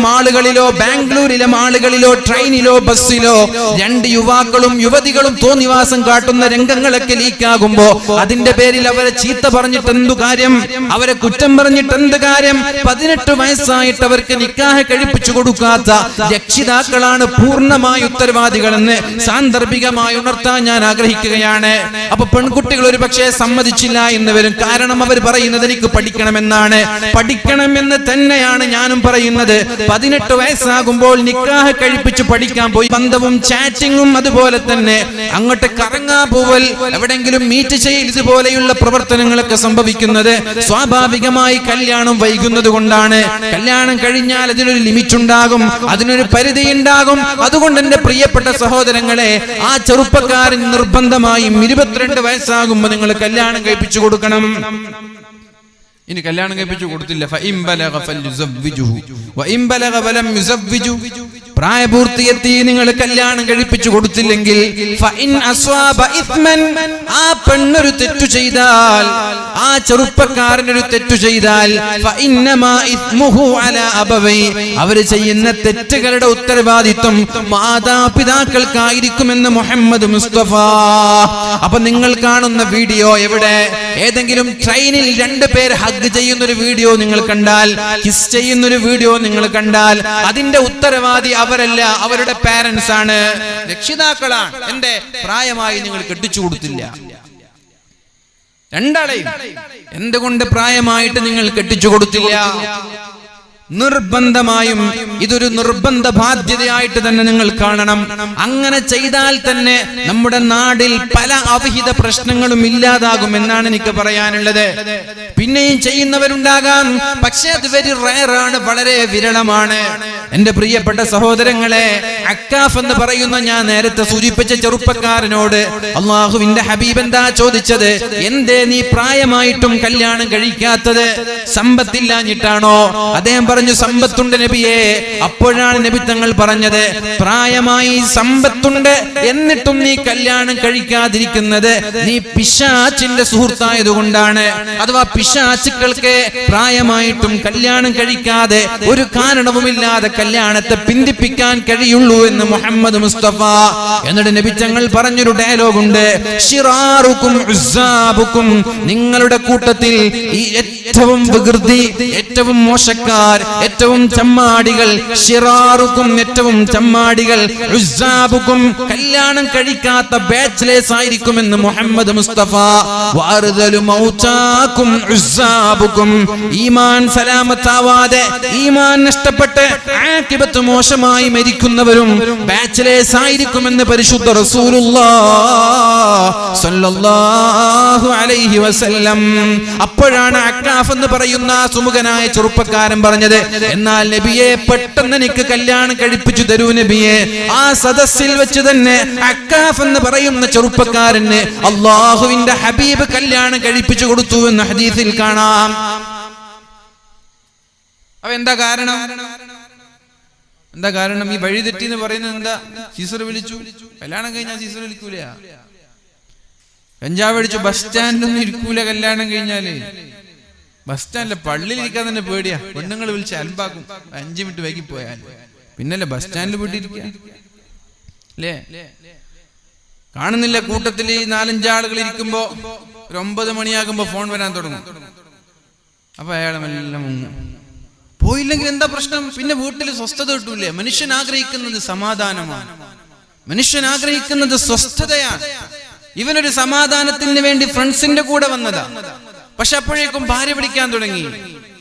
മാളുകളിലോ ട്രെയിനിലോ ബസ്സിലോ 2 യുവാക്കളും യുവതികളും തോന്നിവാസം കാട്ടുന്ന രംഗങ്ങളൊക്കെ ലീക്കാകുമ്പോ അതിന്റെ പേരിൽ അവരെ ചീത്ത പറഞ്ഞിട്ട് എന്തു കാര്യം, അവരെ കുറ്റം പറഞ്ഞിട്ട് എന്ത് കാര്യം? 18 വയസ്സായിട്ട് അവർക്ക് നിക്കാഹ് കഴിപ്പിച്ചു കൊടുക്കാത്ത രക്ഷിതാക്കളാണ് പൂർണ്ണമായ ഉത്തരവാദികളെന്ന് സാന്ദർഭികമായി ഉണർത്താൻ ഞാൻ ആഗ്രഹിക്കുകയാണ്. അപ്പൊ പെൺകുട്ടികൾ ഒരു പക്ഷേ സമ്മതിച്ചില്ല എന്ന് വരും. കാരണം അവർ പറയുന്നത് എനിക്ക് പഠിക്കണമെന്നാണ്. പഠിക്കണമെന്ന് തന്നെയാണ് ഞാനും പറയുന്നത്. 18 വയസ്സാകുമ്പോൾ നിക്കാഹ് കഴിപ്പിച്ചു പഠിക്കാൻ പോയി ബന്ധവും ചാറ്റിങ്ങും അതുപോലെ തന്നെ അങ്ങോട്ട് കറങ്ങാ പോവൽ, എവിടെങ്കിലും മീറ്റ് ചെയ്യൽ, ഇതുപോലെയുള്ള പ്രവർത്തനങ്ങളൊക്കെ സംഭവിക്കുന്നത് സ്വാഭാവികമായി കല്യാണം വൈകുന്നത് കൊണ്ടാണ്. കല്യാണം കഴിഞ്ഞാൽ അതിനൊരു ലിമിറ്റ് ഉണ്ടാകും, അതിനൊരു പരിധി ഉണ്ടാകും. അതുകൊണ്ട് എന്റെ പ്രിയപ്പെട്ട സഹോദരങ്ങളെ, ആ ചെറുപ്പക്കാരൻ നിർബന്ധമായും 22 വയസ്സാകുമ്പോൾ നിങ്ങൾ കല്യാണം കഴിപ്പിച്ചു കൊടുക്കണം. ഇനി കല്യാണം കഴിപ്പിച്ചു കൊടുത്തില്ല, പ്രായപൂർത്തിയെത്തി നിങ്ങൾ കല്യാണം കഴിപ്പിച്ചു കൊടുത്തില്ലെങ്കിൽ, ആ പെണ്ണൊരു തെറ്റു ചെയ്താൽ, ആ ചെറുപ്പക്കാരനൊരു തെറ്റു ചെയ്താൽ, അവര് ചെയ്യുന്ന തെറ്റുകളുടെ ഉത്തരവാദിത്വം മാതാപിതാക്കൾക്കായിരിക്കുമെന്ന് മുഹമ്മദ് മുസ്തഫ. അപ്പൊ നിങ്ങൾ കാണുന്ന വീഡിയോ എവിടെ, ഏതെങ്കിലും ട്രെയിനിൽ 2 പേർ ഹഗ് ചെയ്യുന്നൊരു വീഡിയോ നിങ്ങൾ കണ്ടാൽ, കിസ് ചെയ്യുന്നൊരു വീഡിയോ നിങ്ങൾ കണ്ടാൽ, അതിന്റെ ഉത്തരവാദി അവരല്ല, അവരുടെ പാരന്റ്സ് ആണ്, രക്ഷിതാക്കളാണ്. എന്റെ പ്രായമായി നിങ്ങൾ കെട്ടിച്ചു കൊടുത്തില്ല. രണ്ടാളെയും എന്തുകൊണ്ട് പ്രായമായിട്ട് നിങ്ങൾ കെട്ടിച്ചു കൊടുത്തില്ല? നിർബന്ധമായും ഇതൊരു നിർബന്ധ ബാധ്യതയായിട്ട് തന്നെ നിങ്ങൾ കാണണം. അങ്ങനെ ചെയ്താൽ തന്നെ നമ്മുടെ നാടിൽ പല അവിഹിത പ്രശ്നങ്ങളും ഇല്ലാതാകുമെന്നാണ് എനിക്ക് പറയാനുള്ളത്. പിന്നെയും ചെയ്യുന്നവരുണ്ടാകാം, പക്ഷെ അത് വെരി റയർ ആണ്, വളരെ വിരളമാണ്. എന്റെ പ്രിയപ്പെട്ട സഹോദരങ്ങളെ, അക്കാഫ് എന്ന് പറയുന്ന ഞാൻ നേരത്തെ സൂചിപ്പിച്ച ചെറുപ്പക്കാരനോട് അല്ലാഹുവിന്റെ ഹബീബ് എന്താ ചോദിച്ചത്? എന്തേ നീ പ്രായമായിട്ടും കല്യാണം കഴിക്കാത്തത്? സമ്പത്തില്ലാഞ്ഞിട്ടാണോ? അദ്ദേഹം പറഞ്ഞു, സമ്പത്തുണ്ട് നബിയെ. അപ്പോഴാണ് നബി തങ്ങൾ പറഞ്ഞത്, പ്രായമായി സമ്പത്തുണ്ട് എന്നിട്ടും നീ കല്യാണം കഴിക്കാതിരിക്കുന്നത് നീ പിശാചിന്റെ സുഹൃത്തായതുകൊണ്ടാണ്. അഥവാ പിശാചുക്കൾക്ക് പ്രായമായിട്ടും കല്യാണം കഴിക്കാതെ ഒരു കാരണവുമില്ലാതെ കല്യാണത്തെ പിന്തിപ്പിക്കാൻ കഴിയുള്ളൂ എന്ന് മുഹമ്മദ് മുസ്തഫ. എന്നിട്ട് നബി തങ്ങൾ പറഞ്ഞൊരു ഡയലോഗ് ഉണ്ട്, ശിറാറുക്കും ഉസ്സാബുക്കും, നിങ്ങളുടെ കൂട്ടത്തിൽ ഈ ഏറ്റവും വികൃതി, ഏറ്റവും മോശക്കാർ, ഏറ്റവും ചമ്മാടികൾ, ശിറാറുക്കും ഏറ്റവും ചമ്മാടികൾ, ഉസ്സാബുക്കും കല്യാണം കഴിക്കാത്ത ബാച്ചിലേഴ്സ് ആയിരിക്കുമെന്ന് മുഹമ്മദ് മുസ്തഫ. വഅർദലു മൗതാക്കും ഉസ്സാബുക്കും, ഈമാൻ സലാമത്താവാതെ, ഈമാൻ നഷ്ടപ്പെട്ട് ആഖിബത്ത് മോശമായി മരിക്കുന്നവരും ബാച്ചിലേഴ്സ് ആയിരിക്കുമെന്ന് പരിശുദ്ധ റസൂലുള്ളാഹ് സ്വല്ലല്ലാഹു അലൈഹി വസല്ലം. അപ്പോഴാണ് അക്കാഫ് എന്ന് പറയുന്ന സുമുഖനായ ചെറുപ്പക്കാരൻ പറഞ്ഞത്, എന്നാൽ നബിയെ പെട്ടെന്ന് എനിക്ക് കല്യാണം കഴിപ്പിച്ചു തരൂ നബിയെ. ആ സദസ്സിൽ വെച്ച് തന്നെ അക്കാഫ് എന്ന് പറയുന്ന ചെറുപ്പക്കാരന് അല്ലാഹുവിന്റെ ഹബീബ് കല്യാണം കഴിപ്പിച്ചു കൊടുത്തു എന്ന് ഹദീസിൽ കാണാം. അപ്പൊ എന്താ കാരണം? ഈ വഴിതെറ്റി എന്ന് പറയുന്നത് എന്താ? സീസർ വിളിച്ചു, കല്യാണം കഴിഞ്ഞാൽ സീസർ വിളിക്കൂല. കഞ്ചാവ് അടിച്ചു, ബസ് സ്റ്റാൻഡൊന്നും ഇരിക്കൂല കല്യാണം കഴിഞ്ഞാല്. ബസ് സ്റ്റാൻഡിലെ പള്ളിയിൽ ഇരിക്കാൻ തന്നെ പേടിയാ, പെണ്ണുങ്ങൾ വിളിച്ച് അൽബാക്കും 5 മിനിറ്റ് വൈകി പോയാൽ. പിന്നല്ലേ ബസ് സ്റ്റാൻഡിൽ പോയിട്ടിരിക്കുക അല്ലേ? കാണുന്നില്ല കൂട്ടത്തിൽ 4-5 ആളുകൾ ഇരിക്കുമ്പോ ഒരു 9 മണിയാകുമ്പോ ഫോൺ വരാൻ തുടങ്ങും. അപ്പൊ അയാളെ എല്ലാം പോയില്ലെങ്കിൽ എന്താ പ്രശ്നം? പിന്നെ വീട്ടിൽ സ്വസ്ഥത കിട്ടൂലേ? മനുഷ്യൻ ആഗ്രഹിക്കുന്നത് സമാധാനമാണ്, മനുഷ്യൻ ആഗ്രഹിക്കുന്നത് സ്വസ്ഥതയാണ്. ഇവനൊരു സമാധാനത്തിന് വേണ്ടി ഫ്രണ്ട്സിന്റെ കൂടെ വന്നതാ. പക്ഷെ അപ്പോഴേക്കും ഭാര്യ പിടിക്കാൻ തുടങ്ങി.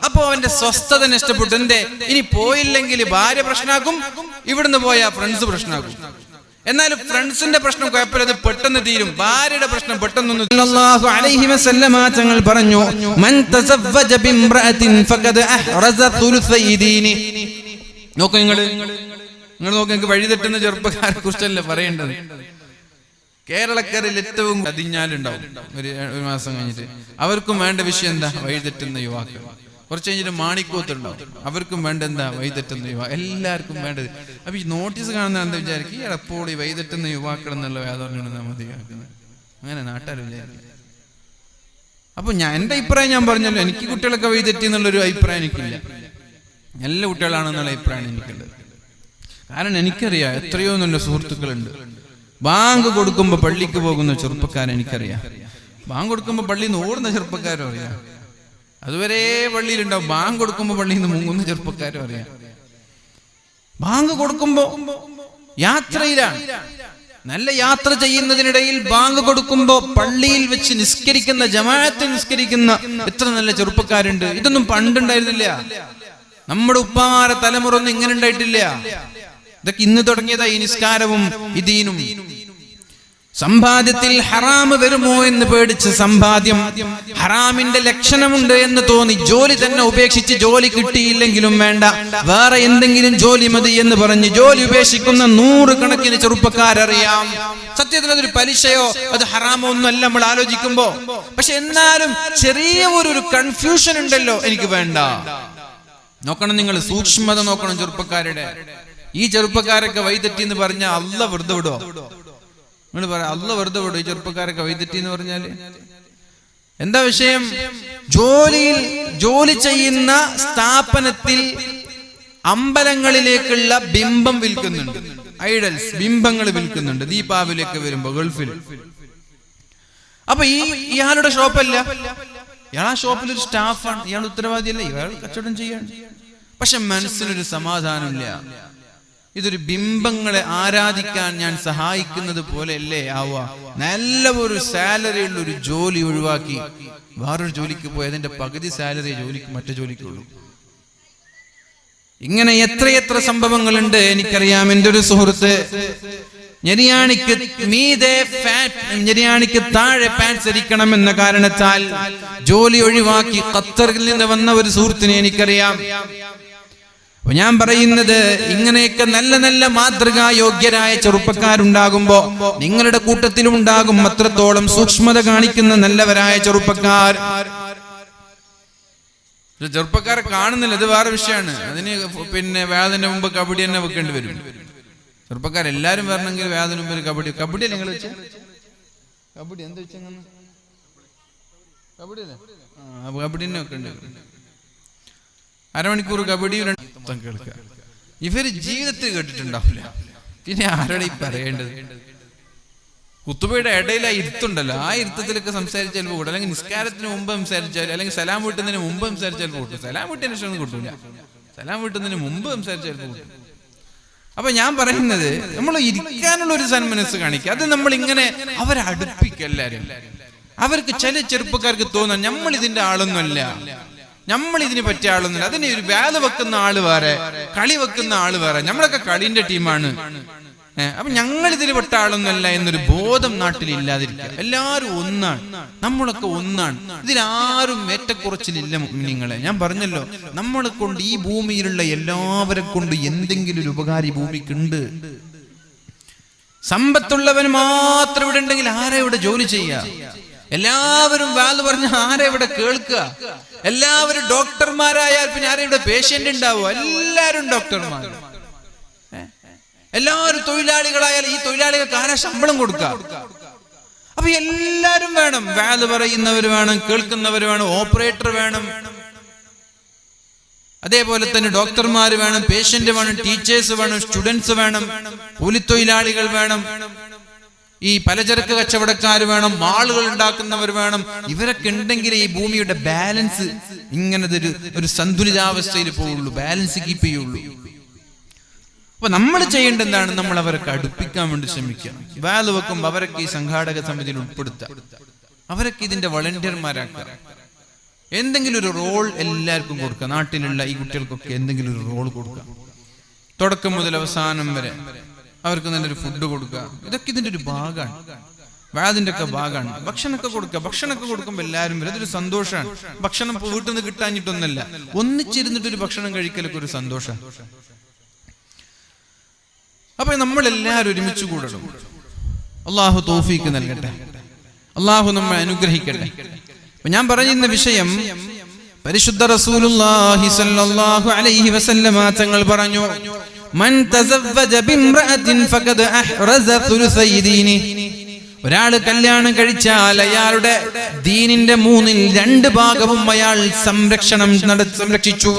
അപ്പോ അവന്റെ സ്വസ്ഥത നഷ്ടപ്പെട്ടു. എന്തേ? ഇനി പോയില്ലെങ്കിൽ ഭാര്യ പ്രശ്നമാക്കും, ഇവിടുന്ന് പോയാ ഫ്രണ്ട്സ് പ്രശ്നമാക്കും. എന്നാലും ഫ്രണ്ട്സിന്റെ പ്രശ്നം കുഴപ്പമില്ല, അത് പെട്ടെന്ന് തീരും. ഭാര്യയുടെ പ്രശ്നം പെട്ടെന്നൊന്നും. സല്ലല്ലാഹു അലൈഹി വസല്ലമ തങ്ങൾ പറഞ്ഞു, മൻ തസവ്വജ ബിംറഅത്തിൻ ഫഖദ അഹ്റസ തുലുസൈ ദീനി. നോക്കൂ നിങ്ങൾ നോക്ക്, നിങ്ങൾക്ക് വഴി തെറ്റുന്ന ചെറുപ്പക്കാരെ കുറിച്ചല്ലേ പറയേണ്ടത്. കേരളക്കാരിൽ ഏറ്റവും അതിഞ്ഞാലുണ്ടാവും ഒരു മാസം കഴിഞ്ഞിട്ട്. അവർക്കും വേണ്ട വിഷയം എന്താ? വഴി തെറ്റുന്ന യുവാക്കൾ. കുറച്ച് കഴിഞ്ഞിട്ട് മാണിക്കൂത്തുണ്ടാവും, അവർക്കും വേണ്ട എന്താ? വഴിതെറ്റുന്ന യുവാ. എല്ലാവർക്കും വേണ്ടത്. അപ്പൊ ഈ നോട്ടീസ് കാണുന്ന എന്താ വിചാരിക്കും? ഈ എപ്പോൾ ഈ വഴിതെറ്റുന്ന യുവാക്കൾ എന്നുള്ള വേദനയാണ് മതിയാക്കുന്നത്. അങ്ങനെ നാട്ടുകാർ വിചാരിക്കും. അപ്പൊ എന്റെ അഭിപ്രായം ഞാൻ പറഞ്ഞല്ലോ, എനിക്ക് കുട്ടികളൊക്കെ വഴിതെറ്റി എന്നുള്ളൊരു അഭിപ്രായം എനിക്കില്ല. നല്ല കുട്ടികളാണെന്നുള്ള അഭിപ്രായം എനിക്കുള്ളത്. കാരണം എനിക്കറിയാം എത്രയോ നല്ല സുഹൃത്തുക്കളുണ്ട്. ബാങ്ക് കൊടുക്കുമ്പോ പള്ളിക്ക് പോകുന്ന ചെറുപ്പക്കാരെ എനിക്കറിയാം. ബാങ്ക് കൊടുക്കുമ്പോ പള്ളിയിൽ നിന്ന് ഓടുന്ന ചെറുപ്പക്കാരും അറിയാം. അതുവരെ പള്ളിയിലുണ്ടാവും. ബാങ്ക് കൊടുക്കുമ്പോ പള്ളിയിൽ നിന്ന് മുങ്ങുന്ന ചെറുപ്പക്കാരും അറിയാം. ബാങ്ക് കൊടുക്കുമ്പോ യാത്രയിലാണ്. നല്ല യാത്ര ചെയ്യുന്നതിനിടയിൽ ബാങ്ക് കൊടുക്കുമ്പോ പള്ളിയിൽ വെച്ച് നിസ്കരിക്കുന്ന, ജമാഅത്തിൽ നിസ്കരിക്കുന്ന എത്ര നല്ല ചെറുപ്പക്കാരുണ്ട്. ഇതൊന്നും പണ്ടുണ്ടായിരുന്നില്ല. നമ്മുടെ ഉപ്പമാരെ തലമുറ ഒന്നും ഇങ്ങനെ ഉണ്ടായിട്ടില്ല. ഇതൊക്കെ ഇന്ന് തുടങ്ങിയതാ ഈ നിസ്കാരവും ഈ ദീനും. സമ്പാദ്യത്തിൽ ഹറാമ് വരുമോ എന്ന് പേടിച്ച് സമ്പാദ്യം ഹറാമിന്റെ ലക്ഷണമുണ്ട് എന്ന് തോന്നി ജോലി തന്നെ ഉപേക്ഷിച്ച്, ജോലി കിട്ടിയില്ലെങ്കിലും വേണ്ട വേറെ എന്തെങ്കിലും ജോലി മതി എന്ന് പറഞ്ഞ് ജോലി ഉപേക്ഷിക്കുന്ന 100 കണക്കിന് ചെറുപ്പക്കാരറിയാം. സത്യത്തിൽ അതൊരു പലിശയോ അത് ഹറാമോ ഒന്നും അല്ല നമ്മൾ ആലോചിക്കുമ്പോ. പക്ഷെ എന്നാലും ചെറിയ ഒരു കൺഫ്യൂഷൻ ഉണ്ടല്ലോ, എനിക്ക് വേണ്ട. നോക്കണം, നിങ്ങൾ സൂക്ഷ്മത നോക്കണം ചെറുപ്പക്കാരുടെ. ഈ ചെറുപ്പക്കാരൊക്കെ വഴിതെറ്റി എന്ന് പറഞ്ഞാൽ അല്ല വെറുതെ വിടോ? നിങ്ങൾ പറയാം, അല്ല വെറുതെ വിടും ഈ ചെറുപ്പക്കാരൊക്കെ വഴിതെറ്റി എന്ന് പറഞ്ഞാല്? എന്താ വിഷയം? ജോലി ചെയ്യുന്ന സ്ഥാപനത്തിൽ അമ്പലങ്ങളിലേക്കുള്ള ബിംബം വിൽക്കുന്നുണ്ട്, ഐഡൽസ്, ബിംബങ്ങൾ വിൽക്കുന്നുണ്ട്. ദീപാവലിയൊക്കെ വരുമ്പോ ഗൾഫിൽ. അപ്പൊ ഇയാളുടെ ഷോപ്പല്ല, ഇയാൾ ആ ഷോപ്പിൽ ഒരു സ്റ്റാഫാണ്, ഇയാൾ ഉത്തരവാദിയല്ല, ഇയാൾ കച്ചവടം ചെയ്യാണ്. പക്ഷെ മനസ്സിനൊരു സമാധാനമില്ല. ഇതൊരു ബിംബങ്ങളെ ആരാധിക്കാൻ ഞാൻ സഹായിക്കുന്നത് പോലെയല്ലേ ആവുക? നല്ല ഒരു സാലറി ഉള്ള ഒരു ജോലി ഒഴിവാക്കി വേറൊരു ജോലിക്ക് പോയി അതിന്റെ പകുതി സാലറി മറ്റു ജോലിക്കുള്ളൂ. ഇങ്ങനെ എത്രയെത്ര സംഭവങ്ങളുണ്ട് എനിക്കറിയാം. എൻ്റെ ഒരു സുഹൃത്ത് ഞെരിയാണിക്ക് താഴെ പാൻസ് ധരിക്കണം എന്ന കാരണത്താൽ ജോലി ഒഴിവാക്കി ഖത്തറിൽ നിന്ന് വന്ന ഒരു സുഹൃത്തിനെ എനിക്കറിയാം. ഞാൻ പറയുന്നത്, ഇങ്ങനെയൊക്കെ നല്ല നല്ല മാതൃകാ യോഗ്യരായ ചെറുപ്പക്കാരുണ്ടാകുമ്പോ നിങ്ങളുടെ കൂട്ടത്തിലും ഉണ്ടാകും അത്രത്തോളം സൂക്ഷ്മത കാണിക്കുന്ന നല്ലവരായ ചെറുപ്പക്കാർ. ചെറുപ്പക്കാരെ കാണുന്നില്ല, അത് വേറെ വിഷയമാണ്. അതിന് പിന്നെ വേദന മുമ്പ് കബഡി തന്നെ വെക്കേണ്ടി വരും. ചെറുപ്പക്കാരെല്ലാരും വരണമെങ്കിൽ വേദന മുമ്പ് കബഡി അല്ലേ നിങ്ങൾ വെച്ച കബഡി എന്താ വെച്ച കബഡി അല്ലേ? കബഡി തന്നെ വെക്കേണ്ടി വരും. അരമണിക്കൂർ കബഡി കേൾക്കുക. ഇവര് ജീവിതത്തിൽ കേട്ടിട്ടുണ്ടാവില്ല. പിന്നെ ആരോടെ ഈ പറയേണ്ടത്? കുത്തുബയുടെ ഇടയിൽ ആ ഇരുത്തുണ്ടല്ലോ, ആ ഇരുത്തത്തിലൊക്കെ സംസാരിച്ചാൽ കൂട്ടും. അല്ലെങ്കിൽ നിസ്കാരത്തിന് മുമ്പ് സംസാരിച്ചാൽ, അല്ലെങ്കിൽ സലാം വീട്ടുന്നതിന് മുമ്പ് സംസാരിച്ചാൽ കൂട്ടും. സലാം വീട്ടിന് ശേഷം കിട്ടൂല, സലാം വീട്ടുന്നതിന് മുമ്പ് സംസാരിച്ചാൽ കൂട്ടും. അപ്പൊ ഞാൻ പറയുന്നത്, നമ്മൾ ഇരിക്കാനുള്ള ഒരു സന്മനസ് കാണിക്കുക. അത് നമ്മൾ ഇങ്ങനെ അവരെ അടുപ്പിക്കുക. എല്ലാരും അവർക്ക് ചില ചെറുപ്പക്കാർക്ക് തോന്നാൻ നമ്മൾ ഇതിന്റെ ആളൊന്നുമല്ല, നമ്മൾ ഇതിന് പറ്റിയ ആളൊന്നുമില്ല. അതിന് ഒരു വേല വെക്കുന്ന ആള് വേറെ, കളി വെക്കുന്ന ആള് വേറെ. നമ്മളൊക്കെ കളിന്റെ ടീമാണ്. അപ്പൊ ഞങ്ങൾ ഇതിന് പെട്ട ആളൊന്നുമല്ല എന്നൊരു ബോധം നാട്ടിൽ ഇല്ലാതിരിക്കുക. എല്ലാവരും ഒന്നാണ്, നമ്മളൊക്കെ ഒന്നാണ്. ഇതിലാരും ഏറ്റക്കുറച്ചിലില്ല. നിങ്ങളെ ഞാൻ പറഞ്ഞല്ലോ, നമ്മളെ കൊണ്ട് ഈ ഭൂമിയിലുള്ള എല്ലാവരെ കൊണ്ട് എന്തെങ്കിലും ഒരു ഉപകാരം ഈ ഭൂമിക്കുണ്ട്. സമ്പത്തുള്ളവൻ മാത്രം ഇവിടെ ഉണ്ടെങ്കിൽ ആരെ ഇവിടെ ജോലി ചെയ്യുക? എല്ലാവരും വാല് പറഞ്ഞ ആരെ ഇവിടെ കേൾക്കുക? എല്ലാവരും ഡോക്ടർമാരായാൽ പിന്നെ ആരെ ഇവിടെ പേഷ്യന്റ് ഉണ്ടാവുക? എല്ലാവരും ഡോക്ടർമാർ. എല്ലാവരും തൊഴിലാളികളായാൽ ഈ തൊഴിലാളികൾക്ക് ആരാ ശമ്പളം കൊടുക്കുക? അപ്പൊ എല്ലാരും വേണം. വാല് പറയുന്നവർ വേണം, കേൾക്കുന്നവർ വേണം, ഓപ്പറേറ്റർ വേണം, അതേപോലെ തന്നെ ഡോക്ടർമാർ വേണം, പേഷ്യന്റ് വേണം, ടീച്ചേഴ്സ് വേണം, സ്റ്റുഡൻസ് വേണം, കൂലിത്തൊഴിലാളികൾ വേണം. ഈ പലചരക്ക് കച്ചവടക്കാർ വേണം, മാളുകൾ ഉണ്ടാക്കുന്നവർ വേണം. ഇവരൊക്കെ ഉണ്ടെങ്കിലേ ഈ ഭൂമിയുടെ ബാലൻസ് ഇങ്ങനത്തെ ഒരു സന്തുലിതാവസ്ഥയിൽ പോവുള്ളൂ, ബാലൻസ് കീപ്പ് ചെയ്യുള്ളൂ. അപ്പൊ നമ്മൾ ചെയ്യേണ്ടത് എന്താണ്? നമ്മൾ അവരൊക്കെ അടുപ്പിക്കാൻ വേണ്ടി ശ്രമിക്കുക. വാല് വെക്കുമ്പോൾ അവരൊക്കെ ഈ സംഘാടക സമിതിയിൽ ഉൾപ്പെടുത്തുക, അവരൊക്കെ ഇതിന്റെ വളണ്ടിയർമാരാക്കുക. എന്തെങ്കിലും ഒരു റോൾ എല്ലാവർക്കും കൊടുക്കുക. നാട്ടിലുള്ള ഈ കുട്ടികൾക്കൊക്കെ എന്തെങ്കിലും ഒരു റോൾ കൊടുക്കുക. തുടക്കം മുതൽ അവസാനം വരെ അവർക്ക് നല്ലൊരു ഫുഡ് കൊടുക്കുക. ഇതൊക്കെ ഇതിന്റെ ഒരു ഭാഗമാണ്, വാതിന്റെ ഒക്കെ ഭാഗമാണ്. ഭക്ഷണമൊക്കെ കൊടുക്കുക. ഭക്ഷണമൊക്കെ കൊടുക്കുമ്പോൾ എല്ലാവരും വരും, അതൊരു സന്തോഷമാണ്. ഭക്ഷണം വീട്ടിൽ നിന്ന് കിട്ടാഞ്ഞിട്ടൊന്നല്ല, ഒന്നിച്ചിരുന്നിട്ടൊരു ഭക്ഷണം കഴിക്കലൊക്കെ ഒരു സന്തോഷം. അപ്പൊ നമ്മളെല്ലാവരും ഒരുമിച്ച് കൂടണം. അള്ളാഹു തൗഫീക്ക് നൽകട്ടെ, അള്ളാഹു നമ്മെ അനുഗ്രഹിക്കട്ടെ. ഞാൻ പറയുന്ന വിഷയം പരിശുദ്ധ റസൂലുള്ളാഹി സ്വല്ലല്ലാഹു അലൈഹി വസല്ലമ തങ്ങൾ പറഞ്ഞു, മൻ തസവ്വജ ബിംറഅത്തിൻ ഫഖദ് അഹ്റസ സുലുസൈ ദീനി. ഒരാൾ കല്യാണം കഴിച്ചാൽ അയാളുടെ ദീനിന്റെ 2/3 ഭാഗവും അയാൾ സംരക്ഷിച്ചു.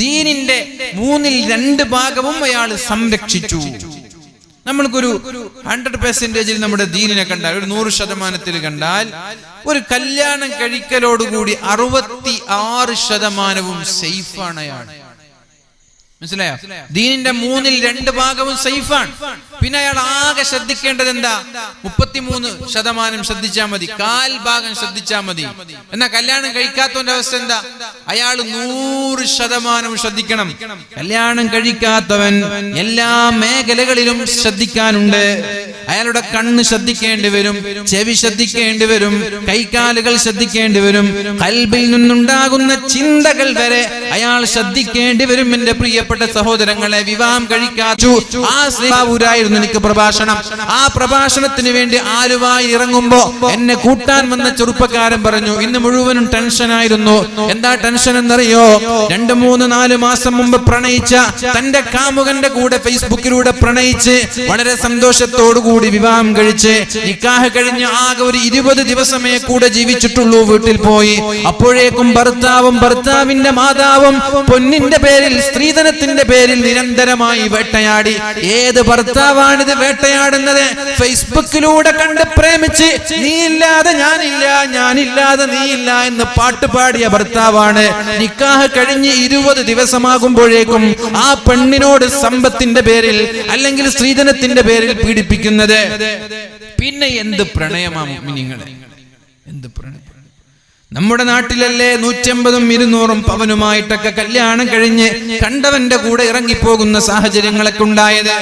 ദീനിന്റെ 2/3 ഭാഗവും അയാൾ സംരക്ഷിച്ചു. നമ്മൾക്കൊരു 100% നമ്മുടെ ദീനിനെ കണ്ടാൽ, ഒരു 100% കണ്ടാൽ, ഒരു കല്യാണം കഴിക്കലോടുകൂടി 66% സേഫാണ് അയാൾ. മനസ്സിലായോ? ദീനിന്റെ 2/3 ഭാഗവും സേഫാണ്. പിന്നെ അയാൾ ആകെ ശ്രദ്ധിക്കേണ്ടത് എന്താ? 33% ശ്രദ്ധിച്ചാൽ മതി, 1/4 ഭാഗം ശ്രദ്ധിച്ചാൽ മതി. എന്നാ കല്യാണം കഴിക്കാത്തവന്റെ അവസ്ഥ എന്താ? അയാൾ 100% ശ്രദ്ധിക്കണം. കല്യാണം കഴിക്കാത്തവൻ എല്ലാ മേഖലകളിലും ശ്രദ്ധിക്കാനുണ്ട്. അയാളുടെ കണ്ണ് ശ്രദ്ധിക്കേണ്ടി വരും, ചെവി ശ്രദ്ധിക്കേണ്ടി വരും, കൈകാലുകൾ ശ്രദ്ധിക്കേണ്ടി വരും, ഖൽബിൽ നിന്നുണ്ടാകുന്ന ചിന്തകൾ വരെ അയാൾ ശ്രദ്ധിക്കേണ്ടി വരും. എന്റെ പ്രിയപ്പെട്ട സഹോദരങ്ങളെ, വിവാഹം കഴിക്കാച്ചു ആ സ്നേഹാവൂരായിരുന്നു എനിക്ക് പ്രഭാഷണം. ആ പ്രഭാഷണത്തിന് വേണ്ടി ആലുവായി ഇറങ്ങുമ്പോ എന്നെ കൂട്ടാൻ വന്ന ചെറുപ്പക്കാരൻ പറഞ്ഞു, ഇന്ന് മുഴുവനും ടെൻഷനായിരുന്നു. എന്താ ടെൻഷൻ എന്നറിയോ? 2, 3, 4 മാസം മുമ്പ് പ്രണയിച്ച തന്റെ കാമുകന്റെ കൂടെ ഫേസ്ബുക്കിലൂടെ പ്രണയിച്ച് വളരെ സന്തോഷത്തോടുകൂടി വിവാഹം കഴിച്ച് നിക്കാഹ് കഴിഞ്ഞ് ആകെ ഒരു 20 ദിവസമേ കൂടെ ജീവിച്ചിട്ടുള്ളൂ. വീട്ടിൽ പോയി അപ്പോഴേക്കും ഭർത്താവും ഭർത്താവിന്റെ മാതാവും പൊന്നിന്റെ പേരിൽ, സ്ത്രീധനത്തിന്റെ പേരിൽ നിരന്തരമായി വേട്ടയാടി. ഏത് ഭർത്താവാണിത് വേട്ടയാടുന്നത്? ഫേസ്ബുക്കിലൂടെ കണ്ട് പ്രേമിച്ച് നീയില്ലാതെ ഞാനില്ല, ഞാനില്ലാതെ നീയില്ല എന്ന് പാട്ടുപാടിയ ഭർത്താവാണ് നിക്കാഹ് കഴിഞ്ഞ് 20 ദിവസമാകുമ്പോഴേക്കും ആ പെണ്ണിനോട് സമ്പത്തിന്റെ പേരിൽ അല്ലെങ്കിൽ സ്ത്രീധനത്തിന്റെ പേരിൽ പീഡിപ്പിക്കുന്നത്. പിന്നെ എന്ത് പ്രണയമാണ് മുഅ്മിനീങ്ങളെ, എന്ത് പ്രണയം! നമ്മുടെ നാട്ടിലല്ലേ 150ഉം 200ഉം പവനുമായിട്ടൊക്കെ കല്യാണം കഴിഞ്ഞ് കണ്ടവന്റെ കൂടെ ഇറങ്ങിപ്പോകുന്ന സാഹചര്യങ്ങളൊക്കെ ഉണ്ടായത്.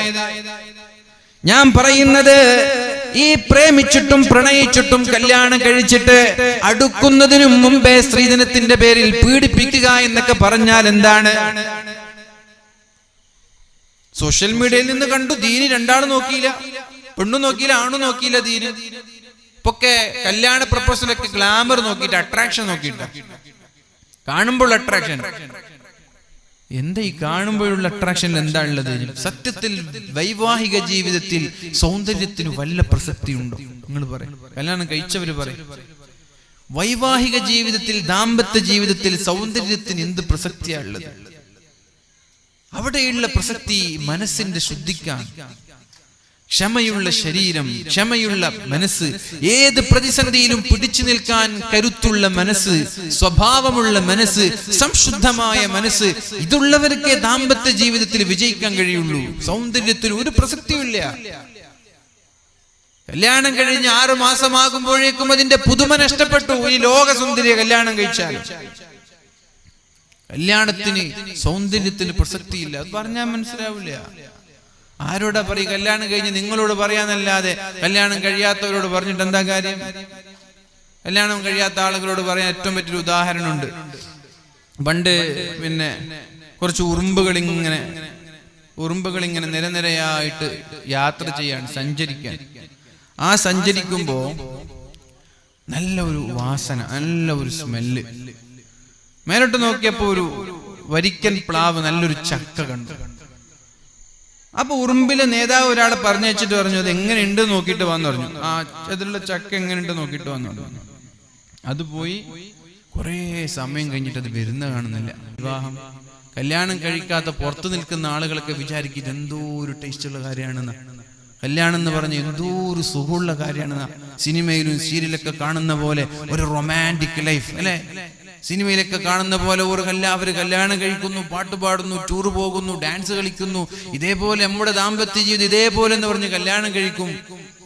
ഞാൻ പറയുന്നത്, ഈ പ്രേമിച്ചിട്ടും പ്രണയിച്ചിട്ടും കല്യാണം കഴിച്ചിട്ട് അടുക്കുന്നതിനു മുമ്പേ സ്ത്രീധനത്തിന്റെ പേരിൽ പീഡിപ്പിക്കുക എന്നൊക്കെ പറഞ്ഞാൽ എന്താണ്? സോഷ്യൽ മീഡിയയിൽ നിന്ന് കണ്ടു, ദീനി രണ്ടാളും നോക്കിയില്ല, പെണ്ണും നോക്കിയില്ല, ആണും നോക്കിയില്ല. ദീനി ഇപ്പൊക്കെ കല്യാണ പ്രപ്പോസലൊക്കെ ഗ്ലാമർ നോക്കിയിട്ട്, അട്രാക്ഷൻ നോക്കിയിട്ട്, കാണുമ്പോൾ അട്രാക്ഷൻ. എന്താ ഈ കാണുമ്പോഴുള്ള അട്രാക്ഷൻ എന്താ ഉള്ളത്? സത്യത്തിൽ വൈവാഹിക ജീവിതത്തിൽ സൗന്ദര്യത്തിന് വല്ല പ്രസക്തി ഉണ്ടോ? നിങ്ങൾ പറയും, കല്യാണം കഴിച്ചവര് പറയും, വൈവാഹിക ജീവിതത്തിൽ, ദാമ്പത്യ ജീവിതത്തിൽ സൗന്ദര്യത്തിന് എന്ത് പ്രസക്തിയാ ഉള്ളത്? അവിടെയുള്ള പ്രസക്തി മനസ്സിന്റെ ശുദ്ധിക്കാൻ, ക്ഷമയുള്ള ശരീരം, ക്ഷമയുള്ള മനസ്സ്, ഏത് പ്രതിസന്ധിയിലും പിടിച്ചു നിൽക്കാൻ കരുത്തുള്ള മനസ്സ്, സ്വഭാവമുള്ള മനസ്സ്, സംശുദ്ധമായ മനസ്സ്, ഇതുള്ളവർക്ക് ദാമ്പത്യ ജീവിതത്തിൽ വിജയിക്കാൻ കഴിയുള്ളൂ. സൗന്ദര്യത്തിന് ഒരു പ്രസക്തിയില്ല. കല്യാണം കഴിഞ്ഞ് 6 മാസമാകുമ്പോഴേക്കും അതിന്റെ പുതുമ നഷ്ടപ്പെട്ടു. ഈ ലോകസുന്ദരിയെ കല്യാണം കഴിച്ചാൽ കല്യാണത്തിന്, സൗന്ദര്യത്തിന് പ്രസക്തിയില്ല. അത് പറഞ്ഞാൽ മനസ്സിലാവില്ല. ആരോടാ പറയും? കല്യാണം കഴിഞ്ഞ് നിങ്ങളോട് പറയാന്നല്ലാതെ കല്യാണം കഴിയാത്തവരോട് പറഞ്ഞിട്ട് എന്താ കാര്യം? കല്യാണം കഴിയാത്ത ആളുകളോട് പറയാൻ ഏറ്റവും പറ്റിയൊരു ഉദാഹരണമുണ്ട്. പണ്ട് പിന്നെ കുറച്ച് ഉറുമ്പുകൾ ഇങ്ങനെ നിരനിരയായിട്ട് യാത്ര ചെയ്യാൻ, സഞ്ചരിക്കാൻ. ആ സഞ്ചരിക്കുമ്പോ നല്ല ഒരു വാസന, നല്ല ഒരു സ്മെല്ല്. മേലോട്ട് നോക്കിയപ്പോ ഒരു വരിക്കൻ പ്ലാവ്, നല്ലൊരു ചക്ക കണ്ടു. അപ്പൊ ഉറുമ്പിലെ നേതാവ് ഒരാളെ പറഞ്ഞയച്ചിട്ട് പറഞ്ഞു, അത് എങ്ങനെയുണ്ട് നോക്കിയിട്ട് വന്നു പറഞ്ഞു. ആ അതിലുള്ള ചക്ക എങ്ങനെയുണ്ട് നോക്കിയിട്ട് വന്നു. അത് പോയി കുറെ സമയം കഴിഞ്ഞിട്ട് അത് വരുന്ന കാണുന്നില്ല. വിവാഹം, കല്യാണം കഴിക്കാത്ത പുറത്തു നിൽക്കുന്ന ആളുകളൊക്കെ വിചാരിക്കും ഇതെന്തോ ഒരു ടേസ്റ്റുള്ള കാര്യമാണെന്ന്. കല്യാണം എന്ന് പറഞ്ഞ എന്തോ ഒരു സുഖമുള്ള കാര്യമാണ്. സിനിമയിലും സീരിയലൊക്കെ കാണുന്ന പോലെ ഒരു റൊമാൻറ്റിക് ലൈഫ് അല്ലെ, സിനിമയിലൊക്കെ കാണുന്ന പോലെ അവര് കല്യാണം കഴിക്കുന്നു, പാട്ട് പാടുന്നു, ടൂർ പോകുന്നു, ഡാൻസ് കളിക്കുന്നു. ഇതേപോലെ നമ്മുടെ ദാമ്പത്യ ജീവിതം ഇതേപോലെ എന്ന് പറഞ്ഞ് കല്യാണം കഴിക്കും.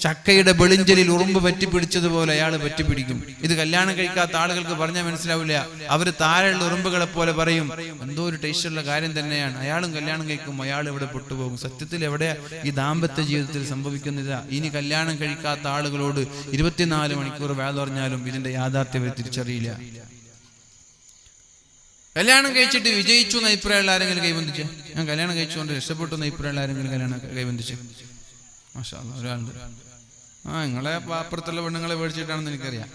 ചക്കയുടെ വെളിഞ്ചലിൽ ഉറുമ്പ് പറ്റിപ്പിടിച്ചതുപോലെ അയാൾ പറ്റിപ്പിടിക്കും. ഇത് കല്യാണം കഴിക്കാത്ത ആളുകൾക്ക് പറഞ്ഞാൽ മനസ്സിലാവില്ല. അവര് താഴെയുള്ള ഉറുമ്പുകളെ പോലെ പറയും എന്തോ ഒരു ടേസ്റ്റുള്ള കാര്യം തന്നെയാണ്, അയാളും കല്യാണം കഴിക്കും, അയാൾ ഇവിടെ പെട്ടുപോകും. സത്യത്തിൽ എവിടെ ഈ ദാമ്പത്യ ജീവിതത്തിൽ സംഭവിക്കുന്നില്ല. ഇനി കല്യാണം കഴിക്കാത്ത ആളുകളോട് 24 മണിക്കൂർ വേദ പറഞ്ഞാലും ഇതിന്റെ യാഥാർത്ഥ്യം തിരിച്ചറിയില്ല. കല്യാണം കഴിച്ചിട്ട് വിജയിച്ചു എന്ന അഭിപ്രായമുള്ള ആരെങ്കിലും കൈബന്ധിച്ച്, ഞാൻ കല്യാണം കഴിച്ചുകൊണ്ട് രക്ഷപ്പെട്ടു എന്ന അഭിപ്രായമുള്ള ആരെങ്കിലും കല്യാണം കൈബന്ധിച്ച്? മാഷാ അല്ലാഹ്, ഒരാളുണ്ട്. നിങ്ങളെ അപ്പുറത്തുള്ള പെണ്ണുങ്ങളെ മേടിച്ചിട്ടാണെന്ന് എനിക്കറിയാം.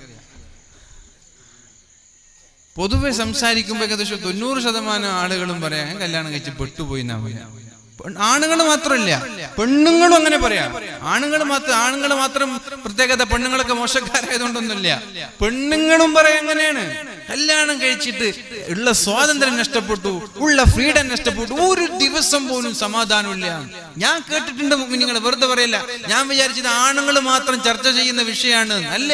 പൊതുവെ സംസാരിക്കുമ്പോൾ ഏകദേശം 90% ആളുകളും പറയാം ഞാൻ കല്യാണം കഴിച്ച് പെട്ടുപോയി എന്നാ പറയാം. ആണുങ്ങൾ മാത്രമല്ല പെണ്ണുങ്ങളും അങ്ങനെ പറയാം. ആണുങ്ങൾ മാത്രം പ്രത്യേകത, പെണ്ണുങ്ങളൊക്കെ മോശക്കാരായതുകൊണ്ടൊന്നുമില്ല. പെണ്ണുങ്ങളും പറയാം അങ്ങനെയാണ്. കല്യാണം കഴിച്ചിട്ട് ഉള്ള സ്വാതന്ത്ര്യം നഷ്ടപ്പെട്ടു, ഉള്ള ഫ്രീഡം നഷ്ടപ്പെട്ടു, ഒരു ദിവസം പോലും സമാധാനമില്ല. ഞാൻ കേട്ടിട്ടുണ്ട്, നിങ്ങൾ വെറുതെ പറയല്ല. ഞാൻ വിചാരിച്ചത് ആണുങ്ങൾ മാത്രം ചർച്ച ചെയ്യുന്ന വിഷയമാണ്. അല്ല,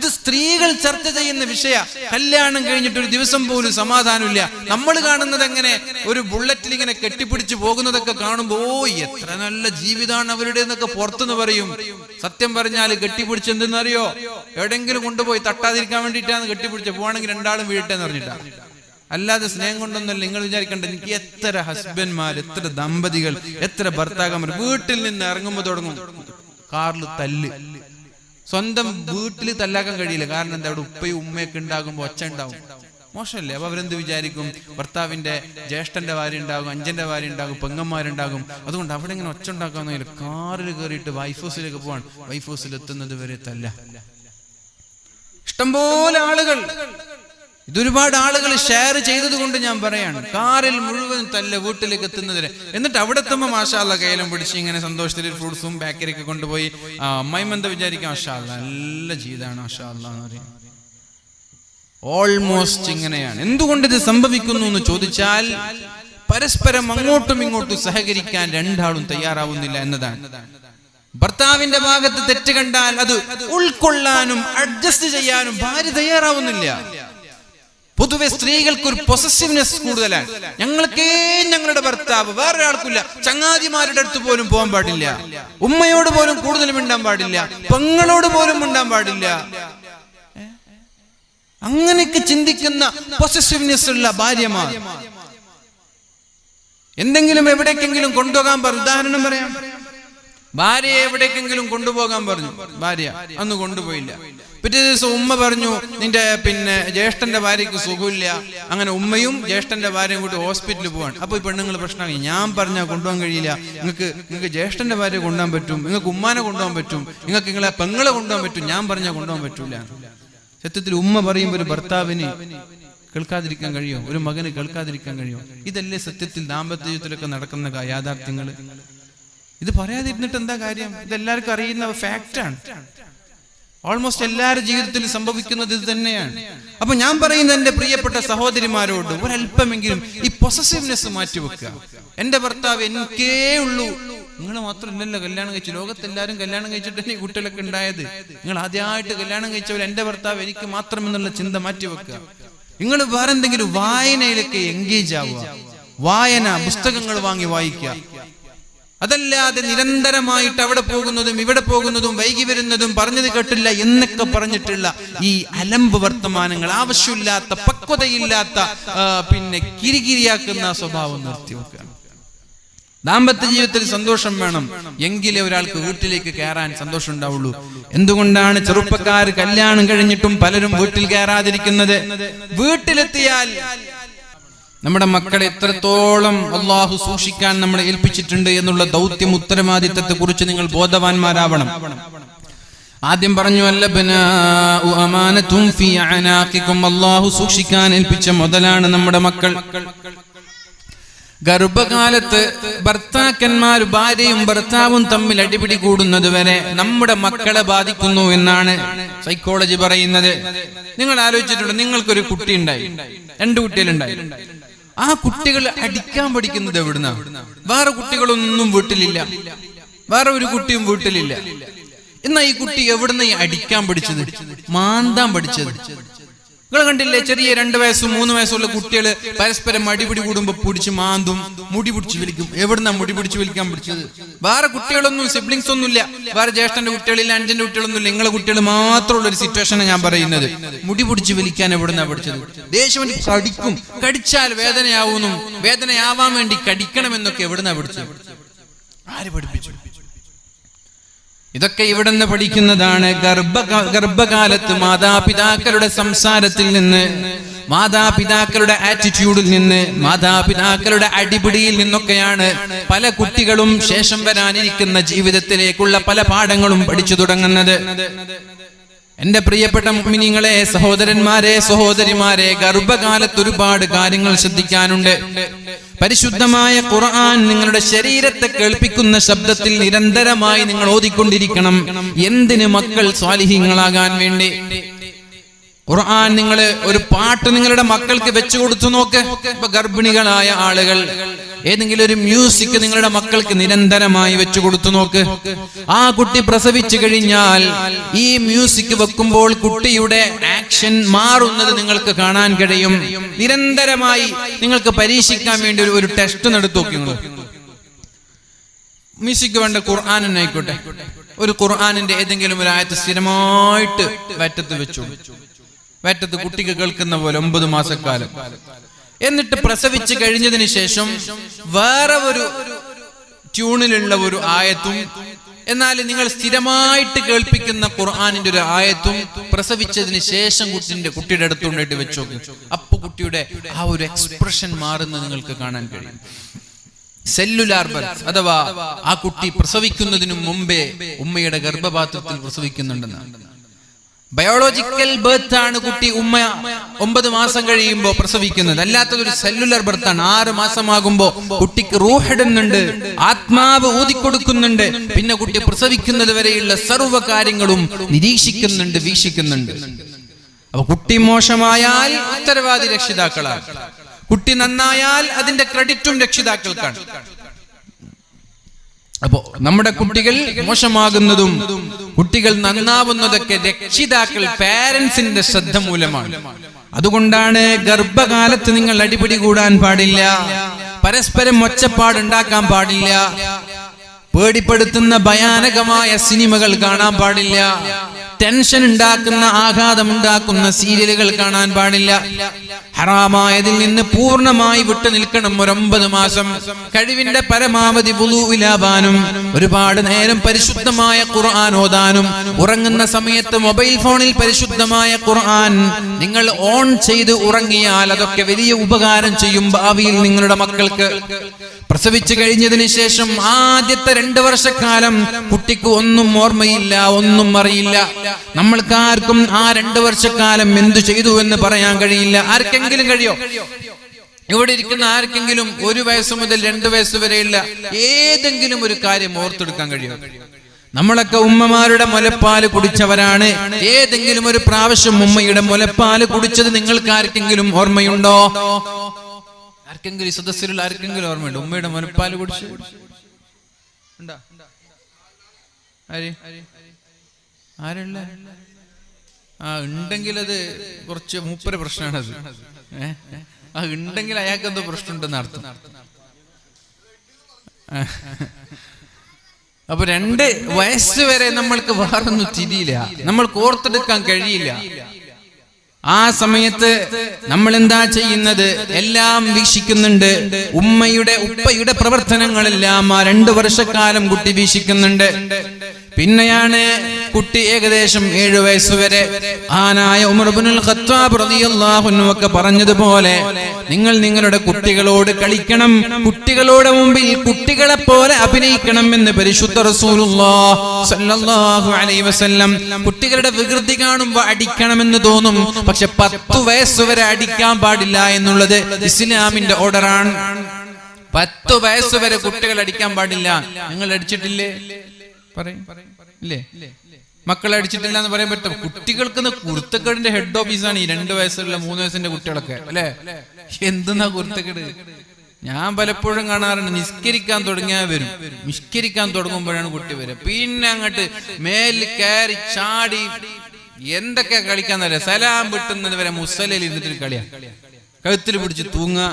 ഇത് സ്ത്രീകൾ ചർച്ച ചെയ്യുന്ന വിഷയ. കല്യാണം കഴിഞ്ഞിട്ട് ഒരു ദിവസം പോലും സമാധാനമില്ല. നമ്മൾ കാണുന്നത് എങ്ങനെ, ഒരു ബുള്ളറ്റിൽ ഇങ്ങനെ കെട്ടിപ്പിടിച്ച് പോകുന്നതൊക്കെ കാണുമ്പോ എത്ര നല്ല ജീവിതമാണ് അവരുടെ എന്നൊക്കെ പുറത്തുനിന്ന് പറയും. സത്യം പറഞ്ഞാൽ കെട്ടിപ്പിടിച്ച് എന്തെന്നറിയോ, എവിടെങ്കിലും കൊണ്ടുപോയി തട്ടാതിരിക്കാൻ വേണ്ടിയിട്ടാണ് കെട്ടിപ്പിടിച്ച്, പോവാണെങ്കിൽ രണ്ടാളും വീഴട്ടെന്ന് പറഞ്ഞിട്ടാ. അല്ലാതെ സ്നേഹം കൊണ്ടൊന്നല്ല. നിങ്ങൾ വിചാരിക്കണ്ട, എനിക്ക് എത്ര ഹസ്ബൻഡ്മാർ, എത്ര ദമ്പതികൾ, എത്ര ഭർത്താക്കന്മാർ വീട്ടിൽ നിന്ന് ഇറങ്ങുമ്പോൾ തുടങ്ങും കാറിൽ തല്ല്. സ്വന്തം വീട്ടിൽ തല്ലാക്കാൻ കഴിയില്ല. കാരണം എന്താ, അവിടെ ഉപ്പയും ഉമ്മയൊക്കെ ഉണ്ടാകുമ്പോ ഒച്ച ഉണ്ടാവും. മോശമല്ലേ? അപ്പൊ അവരെന്ത് വിചാരിക്കും, ഭർത്താവിന്റെ ജ്യേഷ്ഠന്റെ ഭാര്യ ഉണ്ടാകും, അഞ്ചന്റെ ഭാര്യ ഉണ്ടാകും, പെങ്ങന്മാരുണ്ടാകും. അതുകൊണ്ട് അവിടെ ഇങ്ങനെ ഒച്ച ഉണ്ടാക്കാന്നില്ല. കാറിൽ കയറിയിട്ട് വൈഫ് ഹൗസിലേക്ക് പോവാൻ, വൈഫ് ഹൗസിൽ എത്തുന്നത് വരെ തല്ല. ഇഷ്ടംപോലെ ആളുകൾ, ഇതൊരുപാട് ആളുകൾ ഷെയർ ചെയ്തത് കൊണ്ട് ഞാൻ പറയാണ്, കാറിൽ മുഴുവൻ തല്ല വീട്ടിലേക്ക് എത്തുന്നതിന്. എന്നിട്ട് അവിടെ എത്തുമ്പോൾ മാഷാ അല്ലാഹ് കയ്യിലും പിടിച്ച് ഇങ്ങനെ സന്തോഷത്തിൽ ഫ്രൂട്ട്സും ബേക്കറിയൊക്കെ കൊണ്ടുപോയി അമ്മായിമ്മ എന്താ വിചാരിക്കാം, മാഷാ അല്ലാഹ് നല്ല ജീവിതമാണ് മാഷാ അല്ലാഹ് എന്ന് പറയും. ഓൾമോസ്റ്റ് ഇങ്ങനെയാണ്. എന്തുകൊണ്ട് ഇത് സംഭവിക്കുന്നു എന്ന് ചോദിച്ചാൽ, പരസ്പരം അങ്ങോട്ടും ഇങ്ങോട്ടും സഹകരിക്കാൻ രണ്ടാളും തയ്യാറാവുന്നില്ല എന്നതാണ്. ഭർത്താവിന്റെ ഭാഗത്ത് തെറ്റ് കണ്ടാൽ അത് ഉൾക്കൊള്ളാനും അഡ്ജസ്റ്റ് ചെയ്യാനും ഭാര്യ തയ്യാറാവുന്നില്ല. പൊതുവെ സ്ത്രീകൾക്ക് ഒരു പൊസസീവ്നെസ് കൂടുതലാണ്. ഞങ്ങളുടെ ഭർത്താവ്, വേറൊരാൾക്കില്ല. ചങ്ങാതിമാരുടെ അടുത്ത് പോലും പോകാൻ പാടില്ല, ഉമ്മയോട് പോലും കൂടുതൽ മിണ്ടാൻ പാടില്ല, പെങ്ങളോട് പോലും മിണ്ടാൻ പാടില്ല. അങ്ങനെയൊക്കെ ചിന്തിക്കുന്ന പൊസസീവ്നെസ് ഉള്ള ഭാര്യമാർ. എന്തെങ്കിലും എവിടേക്കെങ്കിലും കൊണ്ടുപോകാൻ പറഞ്ഞു, ഉദാഹരണം പറയാം, ഭാര്യയെ എവിടേക്കെങ്കിലും കൊണ്ടുപോകാൻ പറഞ്ഞു, ഭാര്യ അന്ന് കൊണ്ടുപോയില്ല. പിറ്റേ ദിവസം ഉമ്മ പറഞ്ഞു, നിന്റെ ജ്യേഷ്ഠന്റെ ഭാര്യക്ക് സുഖമില്ല. അങ്ങനെ ഉമ്മയും ജ്യേഷ്ഠന്റെ ഭാര്യയും കൂടി ഹോസ്പിറ്റലിൽ പോവാണ്. അപ്പൊ ഈ പെണ്ണുങ്ങൾ പ്രശ്നമായി, ഞാൻ പറഞ്ഞാൽ കൊണ്ടുപോകാൻ കഴിയില്ല, നിങ്ങൾക്ക് ജ്യേഷ്ഠന്റെ ഭാര്യയെ കൊണ്ടുപോകാൻ പറ്റും, നിങ്ങൾക്ക് ഉമ്മാനെ കൊണ്ടുപോകാൻ പറ്റും, നിങ്ങൾക്ക് നിങ്ങളെ പെങ്ങളെ കൊണ്ടുപോകാൻ പറ്റും, ഞാൻ പറഞ്ഞാൽ കൊണ്ടുപോകാൻ പറ്റൂല. സത്യത്തിൽ ഉമ്മ പറയുമ്പോൾ ഒരു ഭർത്താവിന് കേൾക്കാതിരിക്കാൻ കഴിയോ, ഒരു മകന് കേൾക്കാതിരിക്കാൻ കഴിയോ? ഇതല്ലേ സത്യത്തിൽ ദാമ്പത്യ ജീവിതത്തിലൊക്കെ നടക്കുന്ന യാഥാർത്ഥ്യങ്ങൾ. ഇത് പറയാതിരുന്നിട്ട് എന്താ കാര്യം? ഇതെല്ലാവർക്കും അറിയുന്ന ഫാക്റ്റാണ്. ഓൾമോസ്റ്റ് എല്ലാവരുടെ ജീവിതത്തിൽ സംഭവിക്കുന്നത് ഇത് തന്നെയാണ്. അപ്പൊ ഞാൻ പറയുന്നത് എന്റെ പ്രിയപ്പെട്ട സഹോദരിമാരോട്, ഒരല്പമെങ്കിലും ഈ പൊസസീവ്നെസ് മാറ്റിവെക്കുക. എന്റെ ഭർത്താവ് എനിക്കേ ഉള്ളൂ, നിങ്ങൾ മാത്രമല്ലല്ലോ കല്യാണം കഴിച്ചു, ലോകത്തെല്ലാരും കല്യാണം കഴിച്ചിട്ട് ഈ കുട്ടികളൊക്കെ ഉണ്ടായത്. നിങ്ങൾ ആദ്യമായിട്ട് കല്യാണം കഴിച്ചവർ എന്റെ ഭർത്താവ് എനിക്ക് മാത്രം എന്നുള്ള ചിന്ത മാറ്റിവെക്കുക. നിങ്ങൾ വേറെ എന്തെങ്കിലും വായനയിലൊക്കെ എൻഗേജ് ആവുക. വായന, പുസ്തകങ്ങൾ വാങ്ങി വായിക്കുക. അതല്ലാതെ നിരന്തരമായിട്ട് അവിടെ പോകുന്നതും ഇവിടെ പോകുന്നതും വൈകി വരുന്നതും പറഞ്ഞത് കേട്ടില്ല എന്നൊക്കെ പറഞ്ഞിട്ടുള്ള ഈ അലമ്പ് വർത്തമാനങ്ങൾ, ആവശ്യമില്ലാത്ത പക്വതയില്ലാത്ത കിരികിരിയാക്കുന്ന സ്വഭാവം നിർത്തിവെക്കുക. ദാമ്പത്യ ജീവിതത്തിൽ സന്തോഷം വേണം, എങ്കിലേ ഒരാൾക്ക് വീട്ടിലേക്ക് കയറാൻ സന്തോഷം ഉണ്ടാവുള്ളൂ. എന്തുകൊണ്ടാണ് ചെറുപ്പക്കാർ കല്യാണം കഴിഞ്ഞിട്ടും പലരും വീട്ടിൽ കയറാതിരിക്കുന്നത്? വീട്ടിലെത്തിയാൽ നമ്മുടെ മക്കളെ എത്രത്തോളം അള്ളാഹു സൂക്ഷിക്കാൻ നമ്മളെ ഏൽപ്പിച്ചിട്ടുണ്ട് എന്നുള്ള ദൗത്യം, ഉത്തരവാദിത്തത്തെ കുറിച്ച് നിങ്ങൾ ബോധവാന്മാരാവണം. ആദ്യം പറഞ്ഞു, അല്ലബ്നാഉ അമാനതും ഫീ അനാഖികും, അള്ളാഹു സൂക്ഷിക്കാൻ ഏൽപ്പിച്ച മുതലാണ് നമ്മുടെ മക്കൾ. ഗർഭകാലത്ത് ഭർത്താക്കന്മാർ, ഭാര്യയും ഭർത്താവും തമ്മിൽ അടിപിടി കൂടുന്നത് വരെ നമ്മുടെ മക്കളെ ബാധിക്കുന്നു എന്നാണ് സൈക്കോളജി പറയുന്നത്. നിങ്ങൾ ആലോചിച്ചിട്ടുണ്ട്, നിങ്ങൾക്കൊരു കുട്ടി ഉണ്ടായി, 2 കുട്ടികളുണ്ടായി. ആ കുട്ടികൾ അടിക്കാൻ പഠിക്കുന്നത് എവിടുന്നാ? വേറെ കുട്ടികളൊന്നും വീട്ടിലില്ല. വേറെ ഒരു കുട്ടിയും വീട്ടിലില്ല. എന്നാ ഈ കുട്ടി എവിടുന്ന് അടിക്കാൻ പഠിച്ചത്, മാന്താൻ പഠിച്ചത്? നിങ്ങൾ കണ്ടില്ലേ, ചെറിയ 2 വയസ്സും 3 വയസ്സുള്ള കുട്ടികൾ പരസ്പരം അടിപിടി കൂടുമ്പോ പിടിച്ച് മാന്തും, മുടി പിടിച്ച് വലിക്കും. എവിടുന്നാ മുടി പിടിച്ച് വലിക്കാൻ പിടിച്ചത്? വേറെ കുട്ടികളൊന്നും, സിബ്ലിങ്സ് ഒന്നുമില്ല, വേറെ ജ്യേഷ്ഠന്റെ കുട്ടികളില്ല, അഞ്ചന്റെ കുട്ടികളൊന്നുമില്ല, നിങ്ങളെ കുട്ടികൾ മാത്രമുള്ള ഒരു സിറ്റുവേഷനാണ് ഞാൻ പറയുന്നത്. മുടി പിടിച്ച് വലിക്കാൻ എവിടുന്നാ പഠിച്ചത്? ദേഷ്യം കടിക്കും, കടിച്ചാൽ വേദനയാവുന്നു, വേദനയാവാൻ വേണ്ടി കടിക്കണമെന്നൊക്കെ എവിടുന്നാ പഠിച്ചത്? ആര് പഠിപ്പിച്ചു? ഇതൊക്കെ ഇവിടുന്ന് പഠിക്കുന്നതാണ്. ഗർഭകാലത്ത് മാതാപിതാക്കളുടെ സംസാരത്തിൽ നിന്ന്, മാതാപിതാക്കളുടെ ആറ്റിറ്റ്യൂഡിൽ നിന്ന്, മാതാപിതാക്കളുടെ അടിപിടിയിൽ നിന്നൊക്കെയാണ് പല കുട്ടികളും ശേഷം വരാനിരിക്കുന്ന ജീവിതത്തിലേക്കുള്ള പല പാഠങ്ങളും പഠിച്ചു തുടങ്ങുന്നത്. എന്റെ പ്രിയപ്പെട്ട മുഅ്മിനീങ്ങളെ, സഹോദരന്മാരെ, സഹോദരിമാരെ, ഗർഭകാലത്ത് ഒരുപാട് കാര്യങ്ങൾ ശ്രദ്ധിക്കാനുണ്ട്. പരിശുദ്ധമായ ഖുർആൻ നിങ്ങളുടെ ശരീരത്തെ കേൾപ്പിക്കുന്ന ശബ്ദത്തിൽ നിരന്തരമായി നിങ്ങൾ ഓതിക്കൊണ്ടിരിക്കണം. എന്തിന്? മക്കൾ സ്വാലിഹീങ്ങളാകാൻ വേണ്ടി. ഖുർആൻ നിങ്ങൾ ഒരു പാട്ട് നിങ്ങളുടെ മക്കൾക്ക് വെച്ചു കൊടുത്തു നോക്ക്. ഇപ്പൊ ഗർഭിണികളായ ആളുകൾ ഏതെങ്കിലും ഒരു മ്യൂസിക് നിങ്ങളുടെ മക്കൾക്ക് നിരന്തരമായി വെച്ചു കൊടുത്തു നോക്ക്. ആ കുട്ടി പ്രസവിച്ചു കഴിഞ്ഞാൽ ഈ മ്യൂസിക് വെക്കുമ്പോൾ കുട്ടിയുടെ ആക്ഷൻ മാറുന്നത് നിങ്ങൾക്ക് കാണാൻ കഴിയും. നിരന്തരമായി നിങ്ങൾക്ക് പരീക്ഷിക്കാൻ വേണ്ടി ഒരു ടെസ്റ്റ് നടത്തി നോക്കി. മ്യൂസിക് വേണ്ട, ഖുർആൻ തന്നെ ആയിക്കോട്ടെ. ഒരു ഖുർആനിന്റെ ഏതെങ്കിലും ഒരു ആയത്ത് സ്ഥിരമായിട്ട് വറ്റത്ത് വെച്ചു, വറ്റത്ത് കുട്ടിക്ക് കേൾക്കുന്ന പോലെ 9 മാസക്കാലം. എന്നിട്ട് പ്രസവിച്ച് കഴിഞ്ഞതിന് ശേഷം വേറെ ഒരു ട്യൂണിലുള്ള ഒരു ആയത്തും, എന്നാൽ നിങ്ങൾ സ്ഥിരമായിട്ട് കേൾപ്പിക്കുന്ന ഖുർആനിന്റെ ഒരു ആയത്തും പ്രസവിച്ചതിന് ശേഷം കുട്ടിയുടെ അടുത്തുകൊണ്ടിട്ട് വെച്ചോ. അപ്പൊ കുട്ടിയുടെ ആ ഒരു എക്സ്പ്രഷൻ മാറുന്നത് നിങ്ങൾക്ക് കാണാൻ കഴിയും. സെല്ലുലാർ ബർത്ത് അഥവാ ആ കുട്ടി പ്രസവിക്കുന്നതിനു മുമ്പേ ഉമ്മയുടെ ഗർഭപാത്രത്തിൽ പ്രസവിക്കുന്നുണ്ടെന്നാണ്. ബയോളജിക്കൽ ബർത്ത് ആണ് കുട്ടി ഉമ്മ 9 മാസം കഴിയുമ്പോൾ പ്രസവിക്കുന്നത്. അല്ലാത്തതൊരു സെല്ലുലർ ബർത്ത് ആണ്. 6 മാസമാകുമ്പോ കുട്ടിക്ക് റൂഹിടുന്നുണ്ട്, ആത്മാവ് ഊതിക്കൊടുക്കുന്നുണ്ട്. പിന്നെ കുട്ടി പ്രസവിക്കുന്നത് വരെയുള്ള സർവ്വ കാര്യങ്ങളും നിരീക്ഷിക്കുന്നുണ്ട്, വീക്ഷിക്കുന്നുണ്ട്. അപ്പൊ കുട്ടി മോശമായാൽ ഉത്തരവാദി രക്ഷിതാക്കളാണ്, കുട്ടി നന്നായാൽ അതിന്റെ ക്രെഡിറ്റും രക്ഷിതാക്കൾക്കാണ്. അപ്പോ നമ്മുടെ കുട്ടികൾ മോശമാകുന്നതും കുട്ടികൾ നന്നാവുന്നതൊക്കെ രക്ഷിതാക്കൾ, പാരന്റ്സിന്റെ ശ്രദ്ധ മൂലമാണ്. അതുകൊണ്ടാണ് ഗർഭകാലത്ത് നിങ്ങൾ അടിപിടി കൂടാൻ പാടില്ല, പരസ്പരം ഒച്ചപ്പാടുണ്ടാക്കാൻ പാടില്ല, പേടിപ്പെടുത്തുന്ന ഭയാനകമായ സിനിമകൾ കാണാൻ പാടില്ല, ടെൻഷൻ ഉണ്ടാക്കുന്ന, ആഘാതമുണ്ടാക്കുന്ന സീരിയലുകൾ കാണാൻ പാടില്ല. ഹറാമായതിൽ നിന്ന് പൂർണ്ണമായി വിട്ടു നിൽക്കണം. ഒരു 9 മാസം കഴിവിന്റെ പരമാവധി വുളൂഇലാവാനും ഒരുപാട് നേരം പരിശുദ്ധമായ ഖുർആൻ ഓതാനും, ഉറങ്ങുന്ന സമയത്ത് മൊബൈൽ ഫോണിൽ പരിശുദ്ധമായ ഖുർആൻ നിങ്ങൾ ഓൺ ചെയ്ത് ഉറങ്ങിയാൽ അതൊക്കെ വലിയ ഉപകാരം ചെയ്യും ഭാവിയിൽ നിങ്ങളുടെ മക്കൾക്ക്. പ്രസവിച്ചു കഴിഞ്ഞതിന് ശേഷം ആദ്യത്തെ 2 വർഷക്കാലം കുട്ടിക്ക് ഒന്നും ഓർമ്മയില്ല, ഒന്നും അറിയില്ല. നമ്മൾക്ക് ആർക്കും ആ 2 വർഷക്കാലം എന്തു ചെയ്തു എന്ന് പറയാൻ കഴിയില്ല. ആർക്കെങ്കിലും കഴിയോ? ഇവിടെ ഇരിക്കുന്ന ആർക്കെങ്കിലും 1 വയസ്സ് മുതൽ 2 വയസ്സ് വരെയുള്ള ഏതെങ്കിലും ഒരു കാര്യം ഓർത്തെടുക്കാൻ കഴിയോ? നമ്മളൊക്കെ ഉമ്മമാരുടെ മുലപ്പാല് കുടിച്ചവരാണ്. ഏതെങ്കിലും ഒരു പ്രാവശ്യം ഉമ്മയുടെ മുലപ്പാല് കുടിച്ചത് നിങ്ങൾക്ക് ആർക്കെങ്കിലും ഓർമ്മയുണ്ടോ? ആർക്കെങ്കിലും സദസ്സിലുള്ള ആർക്കെങ്കിലും ഓർമ്മയുണ്ടോ ഉമ്മയുടെ മുലപ്പാല് കുടിച്ച്? ആരുള്ള? ഉണ്ടെങ്കിൽ അത് കുറച്ച് മൂപ്പര പ്രശ്നമാണത്. ഉണ്ടെങ്കിൽ അയാൾക്ക് എന്തോ പ്രശ്നമുണ്ടെന്ന് അർത്ഥം. അപ്പൊ 2 വയസ്സ് വരെ നമ്മൾക്ക് വേറൊന്നും തിരിയില്ല, നമ്മൾക്ക് ഓർത്തെടുക്കാൻ കഴിയില്ല. ആ സമയത്ത് നമ്മൾ എന്താ ചെയ്യുന്നത്? എല്ലാം വീക്ഷിക്കുന്നുണ്ട്. ഉപ്പയുടെ പ്രവർത്തനങ്ങളെല്ലാം ആ 2 വർഷക്കാലം കുട്ടി വീക്ഷിക്കുന്നുണ്ട്. പിന്നെയാണ് കുട്ടി ഏകദേശം 7 വയസ്സ് വരെ ആനായ ഉമർ ഇബ്നുൽ ഖത്താബ് റളിയല്ലാഹു അൻഹു ഒക്കെ പറഞ്ഞതുപോലെ നിങ്ങൾ നിങ്ങളുടെ കുട്ടികളോട് കളിക്കണം, കുട്ടികളുടെ മുമ്പിൽ കുട്ടികളെ പോലെ അഭിനയിക്കണം എന്ന് പരിശുദ്ധ റസൂലുള്ളാഹി സ്വല്ലല്ലാഹു അലൈഹി വസല്ലം. കുട്ടികളുടെ വികൃതി കാണുമ്പോൾ അടിക്കണമെന്ന് തോന്നും, പക്ഷെ 10 വയസ്സ് വരെ അടിക്കാൻ പാടില്ല എന്നുള്ളത് ഇസ്ലാമിന്റെ ഓർഡറാണ്. 10 വയസ്സ് വരെ കുട്ടികൾ അടിക്കാൻ പാടില്ല. നിങ്ങൾ അടിച്ചിട്ടില്ലേ? ഇല്ലേ? മക്കളെ അടിച്ചിട്ടില്ല എന്ന് പറയാൻ പറ്റും? കുട്ടികൾക്ക് കുരുത്തക്കേടിന്റെ ഹെഡ് ഓഫീസാണ് ഈ 2 വയസ്സുള്ള 3 വയസ്സിന്റെ കുട്ടികളൊക്കെ, അല്ലെ? എന്തെന്നാ കുരുത്തക്കേട്? ഞാൻ പലപ്പോഴും കാണാറുണ്ട്, നിസ്കരിക്കാൻ തുടങ്ങിയാൽ വരും, നിസ്കരിക്കാൻ തുടങ്ങുമ്പോഴാണ് കുട്ടി വരിക. പിന്നെ അങ്ങോട്ട് മേലിൽ കയറി ചാടി എന്തൊക്കെ കളിക്കാന്നറിയാം. സലാം വിട്ടുന്നത് വരെ മുസല്ലയിൽ ഇരുന്നിട്ട് കളിയാ, കഴുത്തിൽ പിടിച്ച് തൂങ്ങുക,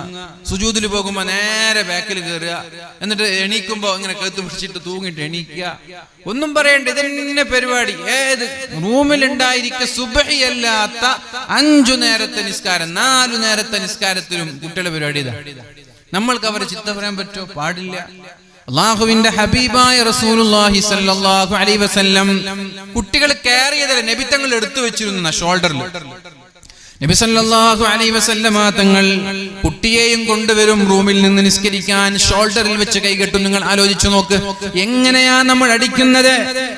സുജൂദിൽ പോകുമ്പോ നേരെ ബാക്കിൽ കയറുക, എന്നിട്ട് എണീക്കുമ്പോ ഇങ്ങനെ കഴുത്ത് പിടിച്ചിട്ട് തൂങ്ങിട്ട് എണീക്കുക. ഒന്നും പറയണ്ട, ഇതന്നെ പരിപാടി. ഏത് റൂമിലുണ്ടായിരിക്കെ സുബഹിയല്ലാത്ത 5 നേരത്തെ നിസ്കാരം, 4 നേരത്തെ നിസ്കാരത്തിലും കുട്ടികളുടെ പരിപാടി ഇതാ. നമ്മൾക്ക് അവരെ ചിത്ത പറയാൻ പറ്റോ? പാടില്ല. അല്ലാഹുവിന്റെ ഹബീബായ റസൂലുള്ളാഹി സ്വല്ലല്ലാഹു അലൈഹി വസല്ലം കുട്ടികൾ കയറിയതല്ല, നബി തങ്ങൾ എടുത്തു വെച്ചിരുന്ന ഷോൾഡറിൽ. നബി സല്ലല്ലാഹു അലൈഹി വസല്ലമ തങ്ങൾ കുട്ടിയെയും കൊണ്ടുവരും റൂമിൽ നിന്ന് നിസ്കരിക്കാൻ, ഷോൾഡറിൽ വെച്ച് കൈകെട്ടും. നിങ്ങൾ ആലോചിച്ചു നോക്ക്, എങ്ങനെയാ നമ്മൾ അടിക്കുന്നത്?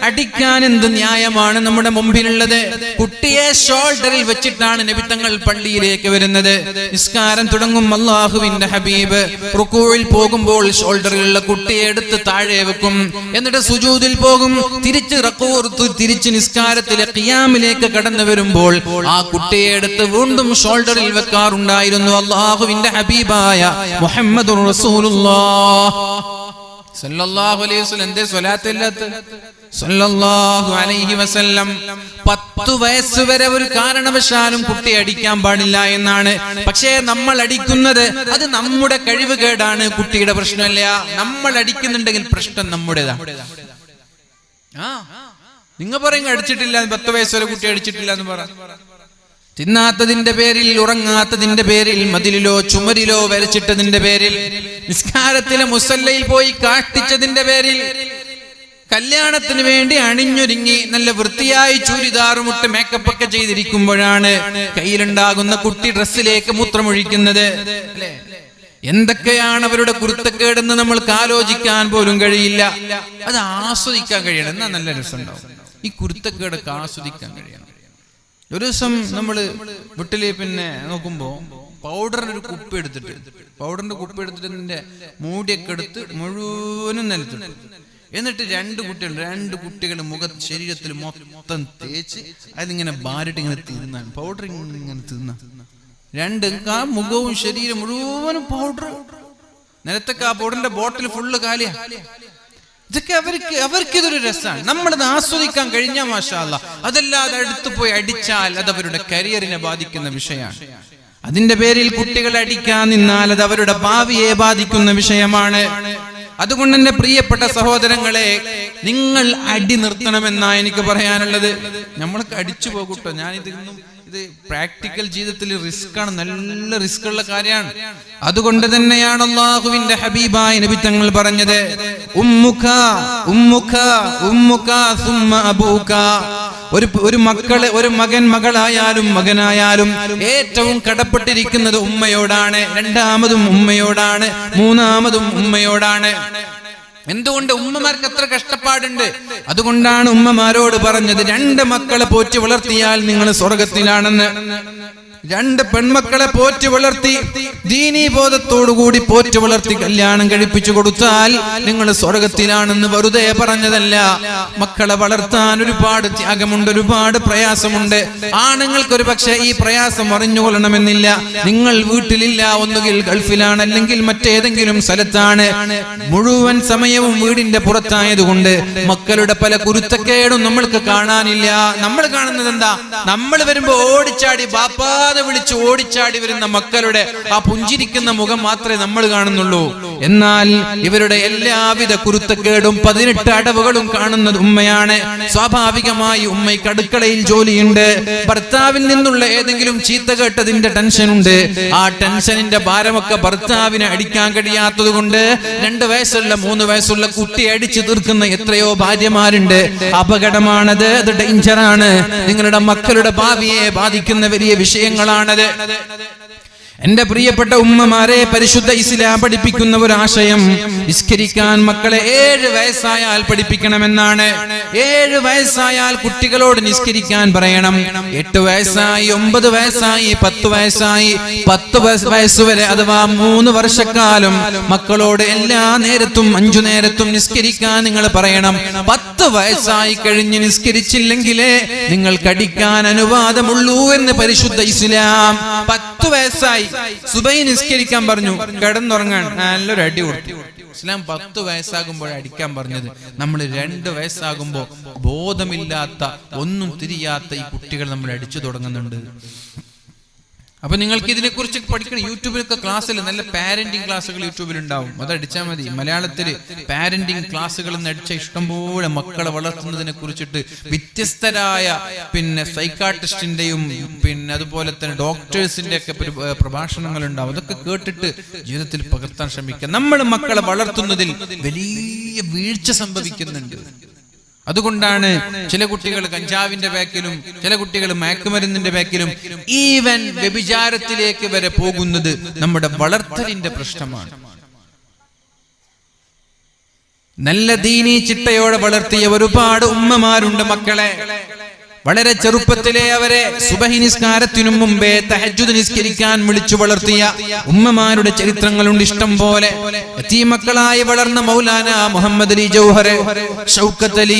അടിക്കാൻ എന്ത് ന്യായമാണ് നമ്മുടെ മുമ്പിലുള്ളത്? കുട്ടിയെ ഷോൾഡറിൽ വെച്ചിട്ടാണ് നബി തങ്ങൾ പള്ളിയിലേക്ക് വരുന്നത്. നിസ്കാരം തുടങ്ങും, അല്ലാഹുവിന്റെ ഹബീബ് റുകൂഇൽ പോകുമ്പോൾ ഷോൾഡറിലുള്ള കുട്ടിയെ എടുത്ത് താഴെ വെക്കും, എന്നിട്ട് സുജൂദിൽ പോകും, തിരിച്ച് നിസ്കാരത്തിലെ ഖിയാമിലേക്ക് കടന്നു വരുമ്പോൾ ആ കുട്ടിയെ എടുത്ത് വീണ്ടും ഷോൾഡറിൽ വെക്കാറുണ്ടായിരുന്നു അല്ലാഹുവിന്റെ ഹബീബായ മുഹമ്മദുർ റസൂലുള്ളാഹ് സല്ലല്ലാഹു അലൈഹി വസല്ലം. എന്തേ സ്വലാത്തില്ലാത്ത? സല്ലല്ലാഹു അലൈഹി വസല്ലം 10 വയസ്സ് വരെ ഒരു കാരണവശാലും കുട്ടി അടിക്കാൻ പാടില്ല എന്നാണ്. പക്ഷേ നമ്മൾ അടിക്കുന്നത് അത് നമ്മുടെ കഴിവുകേടാണ്, കുട്ടിയുടെ പ്രശ്നമല്ല. നമ്മൾ അടിക്കുന്നുണ്ടെങ്കിൽ പ്രശ്നം നമ്മുടേതാണ്. നിങ്ങൾ പറയും അടിച്ചിട്ടില്ല, 10 വയസ്സ് വരെ കുട്ടി അടിച്ചിട്ടില്ല എന്ന് പറ. തിന്നാത്തതിന്റെ പേരിൽ, ഉറങ്ങാത്തതിന്റെ പേരിൽ, മതിലിലോ ചുമരിലോ വരച്ചിട്ടതിന്റെ പേരിൽ, നിസ്കാരത്തിലെ മുസല്ലയിൽ പോയി കാഷ്ടിച്ചതിന്റെ പേരിൽ, കല്യാണത്തിന് വേണ്ടി അണിഞ്ഞൊരുങ്ങി നല്ല വൃത്തിയായി ചൂരിദാറുമുട്ട് മേക്കപ്പ് ഒക്കെ ചെയ്തിരിക്കുമ്പോഴാണ് കയ്യിലുണ്ടാകുന്ന കുട്ടി ഡ്രസ്സിലേക്ക് മൂത്രമൊഴിക്കുന്നത്. അല്ലേ? എന്തൊക്കെയാണ് അവരുടെ കുരുത്തക്കേടെന്ന് നമ്മൾക്ക് ആലോചിക്കാൻ പോലും കഴിയില്ല. അത് ആസ്വദിക്കാൻ കഴിയണം, എന്നാ നല്ല രസമുണ്ടാവും. ഈ കുരുത്തക്കേടൊക്കെ ആസ്വദിക്കാൻ കഴിയണം. ഒരു ദിവസം നമ്മള് വീട്ടില് പിന്നെ നോക്കുമ്പോ പൗഡറിന്റെ ഒരു കുപ്പി എടുത്തിട്ട്, ഇതിന്റെ മൂടിയൊക്കെ എടുത്ത് മുഴുവനും നിലത്തിട്ടു. എന്നിട്ട് 2 കുട്ടികൾ ശരീരത്തിൽ മൊത്തം തേച്ച് അതിങ്ങനെ ഭാരിട്ട് ഇങ്ങനെ തിന്നാൻ, പൗഡർ ഇങ്ങനെ തിന്ന, മുഖവും ശരീരം മുഴുവനും പൗഡർ. നിലത്തൊക്കെ ആ പൗഡറിന്റെ ബോട്ടിൽ ഫുള്ള് കാലിയാ. ഇതൊക്കെ അവർക്ക് ഇതൊരു രസമാണ്. നമ്മളത് ആസ്വദിക്കാൻ കഴിഞ്ഞാൽ മാഷാ അല്ലാഹ്. അതല്ലാതെ അടുത്ത് പോയി അടിച്ചാൽ അത് അവരുടെ കരിയറിനെ ബാധിക്കുന്ന വിഷയമാണ്. അതിന്റെ പേരിൽ കുട്ടികളെ അടിക്കാൻ നിന്നാൽ അത് അവരുടെ ഭാവിയെ ബാധിക്കുന്ന വിഷയമാണ്. അതുകൊണ്ട് എന്റെ പ്രിയപ്പെട്ട സഹോദരങ്ങളെ, നിങ്ങൾ അടി നിർത്തണമെന്നാ എനിക്ക് പറയാനുള്ളത്. നമ്മൾക്ക് അടിച്ചു പോകൂട്ടോ. ഇത് പ്രാക്ടിക്കൽ ജീവിതത്തിൽ റിസ്ക് ആണ്, നല്ല റിസ്ക് ഉള്ള കാര്യമാണ്. അതുകൊണ്ട് തന്നെയാണ് അല്ലാഹുവിന്റെ ഹബീബായ നബി തങ്ങൾ പറഞ്ഞത്, ഉമ്മുക ഉമ്മുക ഉമ്മുക സുമ്മ അബൂക. ഒരു മകളായാലും മകനായാലും ഏറ്റവും കടപ്പെട്ടിരിക്കുന്നത് ഉമ്മയോടാണ്. രണ്ടാമതും ഉമ്മയോടാണ്, മൂന്നാമതും ഉമ്മയോടാണ്. എന്തുകൊണ്ട്? ഉമ്മമാർക്ക് അത്ര കഷ്ടപ്പാടുണ്ട്. അതുകൊണ്ടാണ് ഉമ്മമാരോട് പറഞ്ഞത്, 2 മക്കളെ പോറ്റി വളർത്തിയാൽ നിങ്ങൾ സ്വർഗത്തിലാണെന്ന്. 2 പെൺമക്കളെ പോറ്റി വളർത്തി, ദീനീ ബോധത്തോടുകൂടി പോറ്റി വളർത്തി കല്യാണം കഴിപ്പിച്ചു കൊടുത്താൽ നിങ്ങൾ സ്വർഗത്തിലാണെന്ന് വെറുതെ പറഞ്ഞതല്ല. മക്കളെ വളർത്താൻ ഒരുപാട് ത്യാഗമുണ്ട്, ഒരുപാട് പ്രയാസമുണ്ട്. ആണുങ്ങൾക്കൊരു പക്ഷേ ഈ പ്രയാസം അറിഞ്ഞുകൊള്ളണമെന്നില്ല. നിങ്ങൾ വീട്ടിലില്ല, ഒന്നുകിൽ ഗൾഫിലാണ്, അല്ലെങ്കിൽ മറ്റേതെങ്കിലും സ്ഥലത്താണ്, മുഴുവൻ സമയവും വീടിന്റെ പുറത്തായതുകൊണ്ട് മക്കളുടെ പല കുരുത്തക്കേടും നമ്മൾക്ക് കാണാനില്ല. നമ്മൾ കാണുന്നത് എന്താ? നമ്മൾ വരുമ്പോ ഓടിച്ചാടി ബാപ്പാതെ വിളിച്ച് ഓടിച്ചാടി വരുന്ന മക്കളുടെ ആ പുഞ്ചിരിക്കുന്ന മുഖം മാത്രമേ നമ്മൾ കാണുന്നുള്ളൂ. എന്നാൽ ഇവരുടെ എല്ലാവിധ കുരുത്തക്കേടും 18 അടവുകളും കാണുന്നത് ഉമ്മയാണ്. സ്വാഭാവികമായി ഉമ്മയ്ക്ക് അടുക്കളയിൽ ജോലിയുണ്ട്. ഭർത്താവിൽ നിന്നുള്ള ഏതെങ്കിലും ചീത്ത കേട്ടതിന്റെ ടെൻഷനുണ്ട്. ആ ടെൻഷനിന്റെ ഭാരമൊക്കെ ഭർത്താവിനെ അടിക്കാൻ കഴിയാത്തത് കൊണ്ട് 2 വയസ്സുള്ള 3 വയസ്സുള്ള കുട്ടിയെ അടിച്ചു തീർക്കുന്ന എത്രയോ ഭാര്യമാരുണ്ട്. അപകടമാണത്, അത് ഡേഞ്ചറാണ്. നിങ്ങളുടെ മക്കളുടെ ഭാവിയെ ബാധിക്കുന്ന വലിയ വിഷയങ്ങളാണത്. എന്റെ പ്രിയപ്പെട്ട ഉമ്മമാരെ, പരിശുദ്ധ ഇസ്ലാം പഠിപ്പിക്കുന്ന ഒരു ആശയം, നിസ്കരിക്കാൻ മക്കളെ 7 വയസ്സായാൽ പഠിപ്പിക്കണമെന്നാണ്. 7 വയസ്സായാൽ കുട്ടികളോട് നിസ്കരിക്കാൻ പറയണം. 8 വയസ്സായി, 9 വയസ്സായി, 10 വയസ്സായി, 10 വയസ്സ് വരെ അഥവാ 3 വർഷക്കാലം മക്കളോട് എല്ലാ നേരത്തും 5 നേരത്തും നിസ്കരിക്കാൻ നിങ്ങൾ പറയണം. 10 വയസ്സായി കഴിഞ്ഞ് നിസ്കരിച്ചില്ലെങ്കിലേ നിങ്ങൾ കടിക്കാൻ അനുവാദമുള്ളൂ എന്ന് പരിശുദ്ധ ഇസ്ലാം. 10 വയസ്സായി വയസ്സായി, സുബഹി നിസ്കരിക്കാൻ പറഞ്ഞു, കിടന്നുറങ്ങാൻ നല്ലൊരു അടി കൊടുത്തു. ഇസ്ലാം 10 വയസ്സാകുമ്പോൾ അടിക്കാൻ പറഞ്ഞത്. നമ്മൾ 2 വയസ്സാകുമ്പോൾ ബോധമില്ലാത്ത ഒന്നും തിരിയാത്ത ഈ കുട്ടികൾ നമ്മൾ അടിച്ചു തുടങ്ങുന്നുണ്ട്. അപ്പൊ നിങ്ങൾക്ക് ഇതിനെ കുറിച്ച് പഠിക്കണം. യൂട്യൂബിലൊക്കെ ക്ലാസ്സിൽ നല്ല പാരന്റിങ് ക്ലാസ്സുകൾ യൂട്യൂബിൽ ഉണ്ടാവും, അതടിച്ചാൽ മതി. മലയാളത്തില് പാരന്റിങ് ക്ലാസ്സുകൾ അടിച്ച ഇഷ്ടംപോലെ മക്കളെ വളർത്തുന്നതിനെ കുറിച്ചിട്ട് വ്യത്യസ്തരായ സൈക്കാട്രിസ്റ്റിന്റെയും അതുപോലെ തന്നെ ഡോക്ടേഴ്സിന്റെ ഒക്കെ പ്രഭാഷണങ്ങൾ ഉണ്ടാവും. അതൊക്കെ കേട്ടിട്ട് ജീവിതത്തിൽ പകർത്താൻ ശ്രമിക്കുക. നമ്മൾ മക്കളെ വളർത്തുന്നതിൽ വലിയ വീഴ്ച സംഭവിക്കുന്നുണ്ട്. അതുകൊണ്ടാണ് ചില കുട്ടികൾ കഞ്ചാവിന്റെ ബാക്കിലും, ചില കുട്ടികൾ മയക്കുമരുന്നിന്റെ ബാക്കിലും, ഈവൻ വ്യഭിചാരത്തിലേക്ക് വരെ പോകുന്നത് നമ്മുടെ വളർത്തലിന്റെ പ്രശ്നമാണ്. നല്ല ദീനീ ചിട്ടയോടെ വളർത്തിയ ഒരുപാട് ഉമ്മമാരുണ്ട് മക്കളെ. വളരെ ചെറുപ്പത്തിലെ അവരെ സുബഹി നിസ്കാരത്തിനു മുമ്പേ തഹജ്ജുദ് നിസ്കരിക്കാൻ വിളിച്ചു വളർത്തിയ ഉമ്മമാരുടെ ചരിത്രങ്ങളുണ്ട് ഇഷ്ടം പോലെ. യതീമക്കളായി വളർന്ന മൗലാന മുഹമ്മദ് അലി ജൗഹർ, ഷൗക്കത്ത് അലി,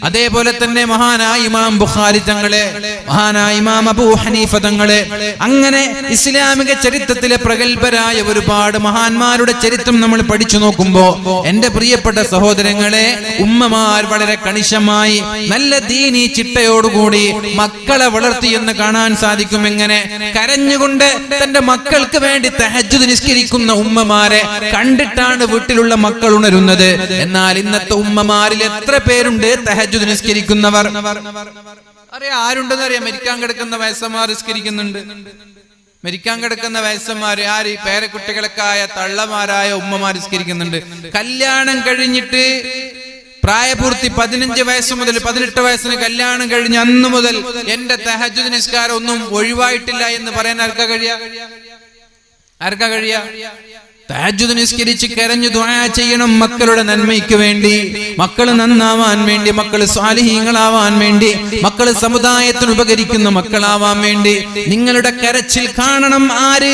അതേപോലെ തന്നെ മഹാനായ ഇമാം ബുഖാരി തങ്ങളെ, മഹാനായ ഇമാം അബൂ ഹനീഫ തങ്ങളെ, അങ്ങനെ ഇസ്ലാമിക ചരിത്രത്തിലെ പ്രഗത്ഭരായ ഒരുപാട് മഹാന്മാരുടെ ചരിത്രം നമ്മൾ പഠിച്ചു നോക്കുമ്പോ എന്റെ പ്രിയപ്പെട്ട സഹോദരങ്ങളെ, ഉമ്മമാർ വളരെ കണിശമായി നല്ല ദീനീ ചിട്ടയോടുകൂടി മക്കളെ വളർത്തി എന്ന് കാണാൻ സാധിക്കും. എങ്ങനെ? കരഞ്ഞുകൊണ്ട് തന്റെ മക്കൾക്ക് വേണ്ടി തഹജ്ജുദ് നിസ്കരിക്കുന്ന ഉമ്മമാരെ കണ്ടിട്ടാണ് വീട്ടിലുള്ള മക്കൾ ഉണരുന്നത്. എന്നാൽ ഇന്നത്തെ ഉമ്മമാരിൽ എത്ര പേരുണ്ട് തഹജ്ജുദ് നിസ്കരിക്കുന്നവർ? ആരുണ്ടെന്ന് അറിയാം? മരിക്കാൻ കിടക്കുന്ന വയസ്സന്മാർ നിസ്കരിക്കുന്നുണ്ട്. മരിക്കാൻ കിടക്കുന്ന വയസ്സന്മാര് ആര്? പേരക്കുട്ടികളൊക്കെ ആയ തള്ളമാരായ ഉമ്മമാർ നിസ്കരിക്കുന്നുണ്ട്. കല്യാണം കഴിഞ്ഞിട്ട് പ്രായപൂർത്തി 15 വയസ്സ് മുതൽ 18 വയസ്സിന് കല്യാണം കഴിഞ്ഞ് അന്ന് മുതൽ എന്റെ തഹജ്ജുദ് നിസ്കാരം ഒന്നും ഒഴിവായിട്ടില്ല എന്ന് പറയാൻ ആർക്കാ കഴിയാ? തഹജ്ജുദ് നിസ്കരിച്ച് കരഞ്ഞു ദുആ ചെയ്യണം മക്കളുടെ നന്മയ്ക്ക് വേണ്ടി, മക്കൾ നന്നാവാൻ വേണ്ടി, മക്കൾ സ്വാലിഹീങ്ങളാവാൻ വേണ്ടി, മക്കൾ സമുദായത്തിന് ഉപകരിക്കുന്ന മക്കളാവാൻ വേണ്ടി. നിങ്ങളുടെ കരച്ചിൽ കാണണം ആര്?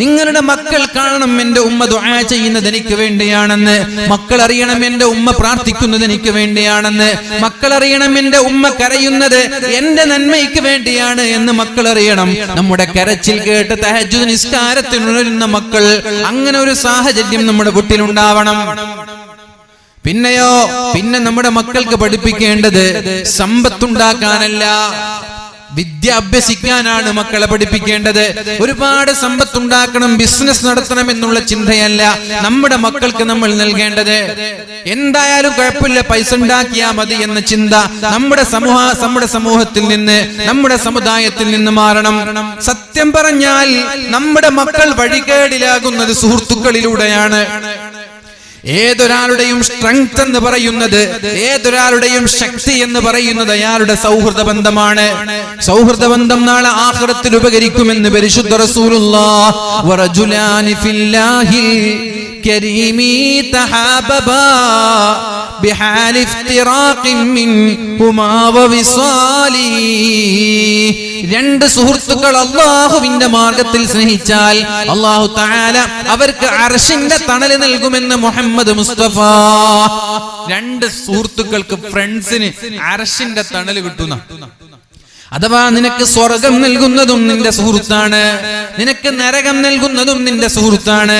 നിങ്ങളുടെ മക്കൾ കാണണം എന്റെ ഉമ്മ ദുആ ചെയ്യുന്നത് എനിക്ക് വേണ്ടിയാണെന്ന്. മക്കൾ അറിയണം എന്റെ ഉമ്മ പ്രാർത്ഥിക്കുന്നത് എനിക്ക് വേണ്ടിയാണെന്ന്. മക്കൾ അറിയണം എന്റെ ഉമ്മ കരയുന്നത് എന്റെ നന്മയ്ക്ക് വേണ്ടിയാണ് എന്ന് മക്കൾ അറിയണം. നമ്മുടെ കരച്ചിൽ കേട്ട് തഹജ്ജുദ് നിസ്കാരത്തിനുണരുന്ന മക്കൾ, അങ്ങനെ ഒരു സാഹചര്യം നമ്മുടെ വീട്ടിലുണ്ടാവണം. പിന്നെ നമ്മുടെ മക്കൾക്ക് പഠിപ്പിക്കേണ്ടത് സമ്പത്തുണ്ടാക്കാനല്ല, വിദ്യ അഭ്യസിക്കാനാണ് മക്കളെ പഠിപ്പിക്കേണ്ടത്. ഒരുപാട് സമ്പത്തുണ്ടാക്കണം, ബിസിനസ് നടത്തണം എന്നുള്ള ചിന്തയല്ല നമ്മുടെ മക്കൾക്ക് നമ്മൾ നൽകേണ്ടത്. എന്തായാലും കുഴപ്പമില്ല, പൈസ ഉണ്ടാക്കിയാ മതി എന്ന ചിന്ത നമ്മുടെ സമൂഹത്തിൽ നിന്ന്, നമ്മുടെ സമുദായത്തിൽ നിന്ന് മാറണം. സത്യം പറഞ്ഞാൽ നമ്മുടെ മക്കൾ വഴികേടിലാകുന്നത് സുഹൃത്തുക്കളിലൂടെയാണ്. ഏതൊരാളുടെയും സ്ട്രെങ്ത് എന്ന് പറയുന്നത്, ഏതൊരാളുടെയും ശക്തി എന്ന് പറയുന്നത് അയാളുടെ സൗഹൃദ ബന്ധമാണ്. സൗഹൃദ ബന്ധം നാളെ ആഖിറത്തിൽ ഉപകരിക്കുമെന്ന് പരിശുദ്ധ റസൂലുള്ളാഹ്. വറജുലാനി ഫില്ലാഹിൽ കരീമി തഹാബബാ ബിഹാലി ഇഫ്തിറാഖിൻ മിൻഹുമാ വവിസാലി. 2 സുഹൃത്തുക്കൾ അല്ലാഹുവിന്റെ മാർഗത്തിൽ സ്നേഹിച്ചാൽ അല്ലാഹു തആല അവർക്ക് അർശിന്റെ തണൽ നൽകുമെന്ന് മുഹമ്മദ് മുസ്തഫ. 2 സുഹൃത്തുക്കൾക്ക്, ഫ്രണ്ട്സിന് അർശിന്റെ തണൽ കിട്ടുന്ന. അഥവാ നിനക്ക് സ്വർഗം നൽകുന്നതും നിന്റെ സുഹൃത്താണ്, നിനക്ക് നരകം നൽകുന്നതും നിന്റെ സുഹൃത്താണ്.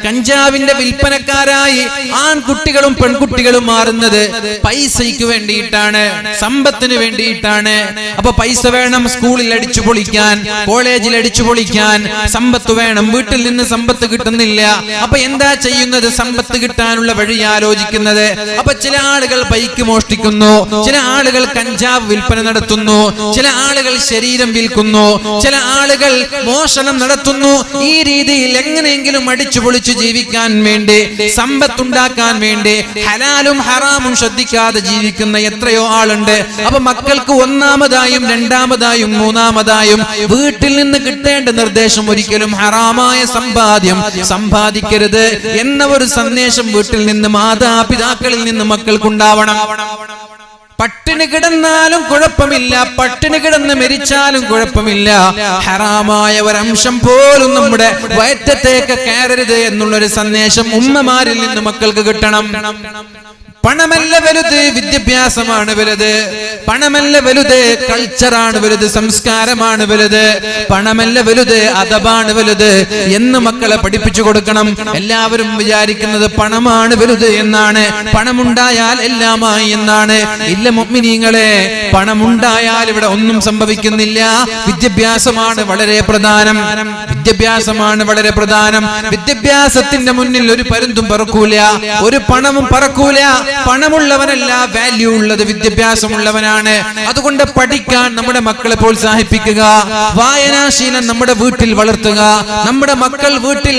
കഞ്ചാവിന്റെ വിൽപ്പനക്കാരായി ആൺകുട്ടികളും പെൺകുട്ടികളും മാറുന്നത് പൈസയ്ക്ക് വേണ്ടിയിട്ടാണ്, സമ്പത്തിന് വേണ്ടിയിട്ടാണ്. അപ്പൊ പൈസ വേണം സ്കൂളിൽ അടിച്ചു പൊളിക്കാൻ, കോളേജിൽ അടിച്ചു പൊളിക്കാൻ, സമ്പത്ത് വേണം. വീട്ടിൽ നിന്ന് സമ്പത്ത് കിട്ടുന്നില്ല. അപ്പൊ എന്താ ചെയ്യുന്നത്? സമ്പത്ത് കിട്ടാനുള്ള വഴി ആലോചിക്കുന്നത്. അപ്പൊ ചില ആളുകൾ ബൈക്ക് മോഷ്ടിക്കുന്നു, ചില ആളുകൾ കഞ്ചാവ് വിൽപ്പന നടത്തുന്നു, ചില ആളുകൾ ശരീരം വിൽക്കുന്നു, ചില ആളുകൾ മോഷണം നടത്തുന്നു. ഈ രീതിയിൽ എങ്ങനെയെങ്കിലും അടിച്ചു പൊളിച്ചു ജീവിക്കാൻ വേണ്ടി, സമ്പത്തുണ്ടാക്കാൻ വേണ്ടി ഹലാലും ഹറാമും ശ്രദ്ധിക്കാതെ ജീവിക്കുന്ന എത്രയോ ആളുണ്ട്. അപ്പൊ മക്കൾക്ക് ഒന്നാമതായും രണ്ടാമതായും മൂന്നാമതായും വീട്ടിൽ നിന്ന് കിട്ടേണ്ട നിർദ്ദേശം ഒരിക്കലും ഹറാമായ സമ്പാദ്യം സമ്പാദിക്കരുത് എന്ന ഒരു സന്ദേശം വീട്ടിൽ നിന്ന്, മാതാപിതാക്കളിൽ നിന്ന് മക്കൾക്കുണ്ടാവണം. പട്ടിണി കിടന്നാലും കുഴപ്പമില്ല, പട്ടിണി കിടന്ന് മരിച്ചാലും കുഴപ്പമില്ല, ഹറാമായ ഒരംശം പോലും നമ്മുടെ വയറ്റത്തേക്ക് കയറരുത് എന്നുള്ളൊരു സന്ദേശം ഉമ്മമാരിൽ നിന്ന് മക്കൾക്ക് കിട്ടണം. പണമല്ല വലുത്, വിദ്യാഭ്യാസമാണ് വലുത്. പണമല്ല വലുത്, കൾച്ചറാണ് വലുത്, സംസ്കാരമാണ് വലുത്. പണമല്ല വലുത്, അദബാണ് വലുത് എന്ന് മക്കളെ പഠിപ്പിച്ചു കൊടുക്കണം. എല്ലാവരും വിചാരിക്കുന്നത് പണമാണ് വലുത് എന്നാണ്, പണമുണ്ടായാൽ എല്ലാമായി എന്നാണ്. ഇല്ല മുഅ്മിനീങ്ങളെ, പണമുണ്ടായാൽ ഇവിടെ ഒന്നും സംഭവിക്കുന്നില്ല. വിദ്യാഭ്യാസമാണ് വളരെ പ്രധാനം. വിദ്യാഭ്യാസമാണ് വളരെ പ്രധാനം. വിദ്യാഭ്യാസത്തിന്റെ മുന്നിൽ ഒരു പരുന്തും പറക്കൂല, ഒരു പണവും പറക്കൂല. പണമുള്ളവനല്ല വാല്യൂ ഉള്ളത്, വിദ്യാഭ്യാസമുള്ളവനാണ്. അതുകൊണ്ട് പഠിക്കാൻ നമ്മുടെ മക്കളെ പ്രോത്സാഹിപ്പിക്കുക. വായനാശീലം നമ്മുടെ വീട്ടിൽ വളർത്തുക. നമ്മുടെ മക്കൾ വീട്ടിൽ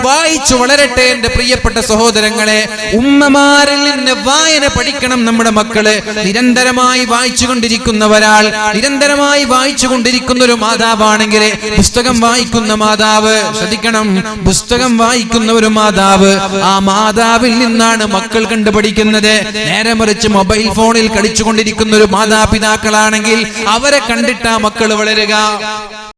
വായിച്ചു വളരട്ടെ. എന്റെ പ്രിയപ്പെട്ട സഹോദരങ്ങളെ, ഉമ്മമാരിൽ നിന്ന് വായന പഠിക്കണം നമ്മുടെ മക്കള്. നിരന്തരമായി വായിച്ചു കൊണ്ടിരിക്കുന്ന ഒരാൾ, നിരന്തരമായി വായിച്ചു കൊണ്ടിരിക്കുന്ന ഒരു മാതാവാണെങ്കിൽ, പുസ്തകം വായിക്കുന്ന മാതാവ് ശ്രദ്ധിക്കണം, പുസ്തകം വായിക്കുന്ന ഒരു മാതാവ്, ആ മാതാവിൽ നിന്നാണ് മക്കൾ കണ്ടുപഠിക്കുന്നത്. നേരെ മറിച്ച് മൊബൈൽ ഫോണിൽ കളിച്ചുകൊണ്ടിരിക്കുന്ന ഒരു മാതാപിതാക്കളാണെങ്കിൽ അവരെ കണ്ടിട്ടാ മക്കൾ വളരുക.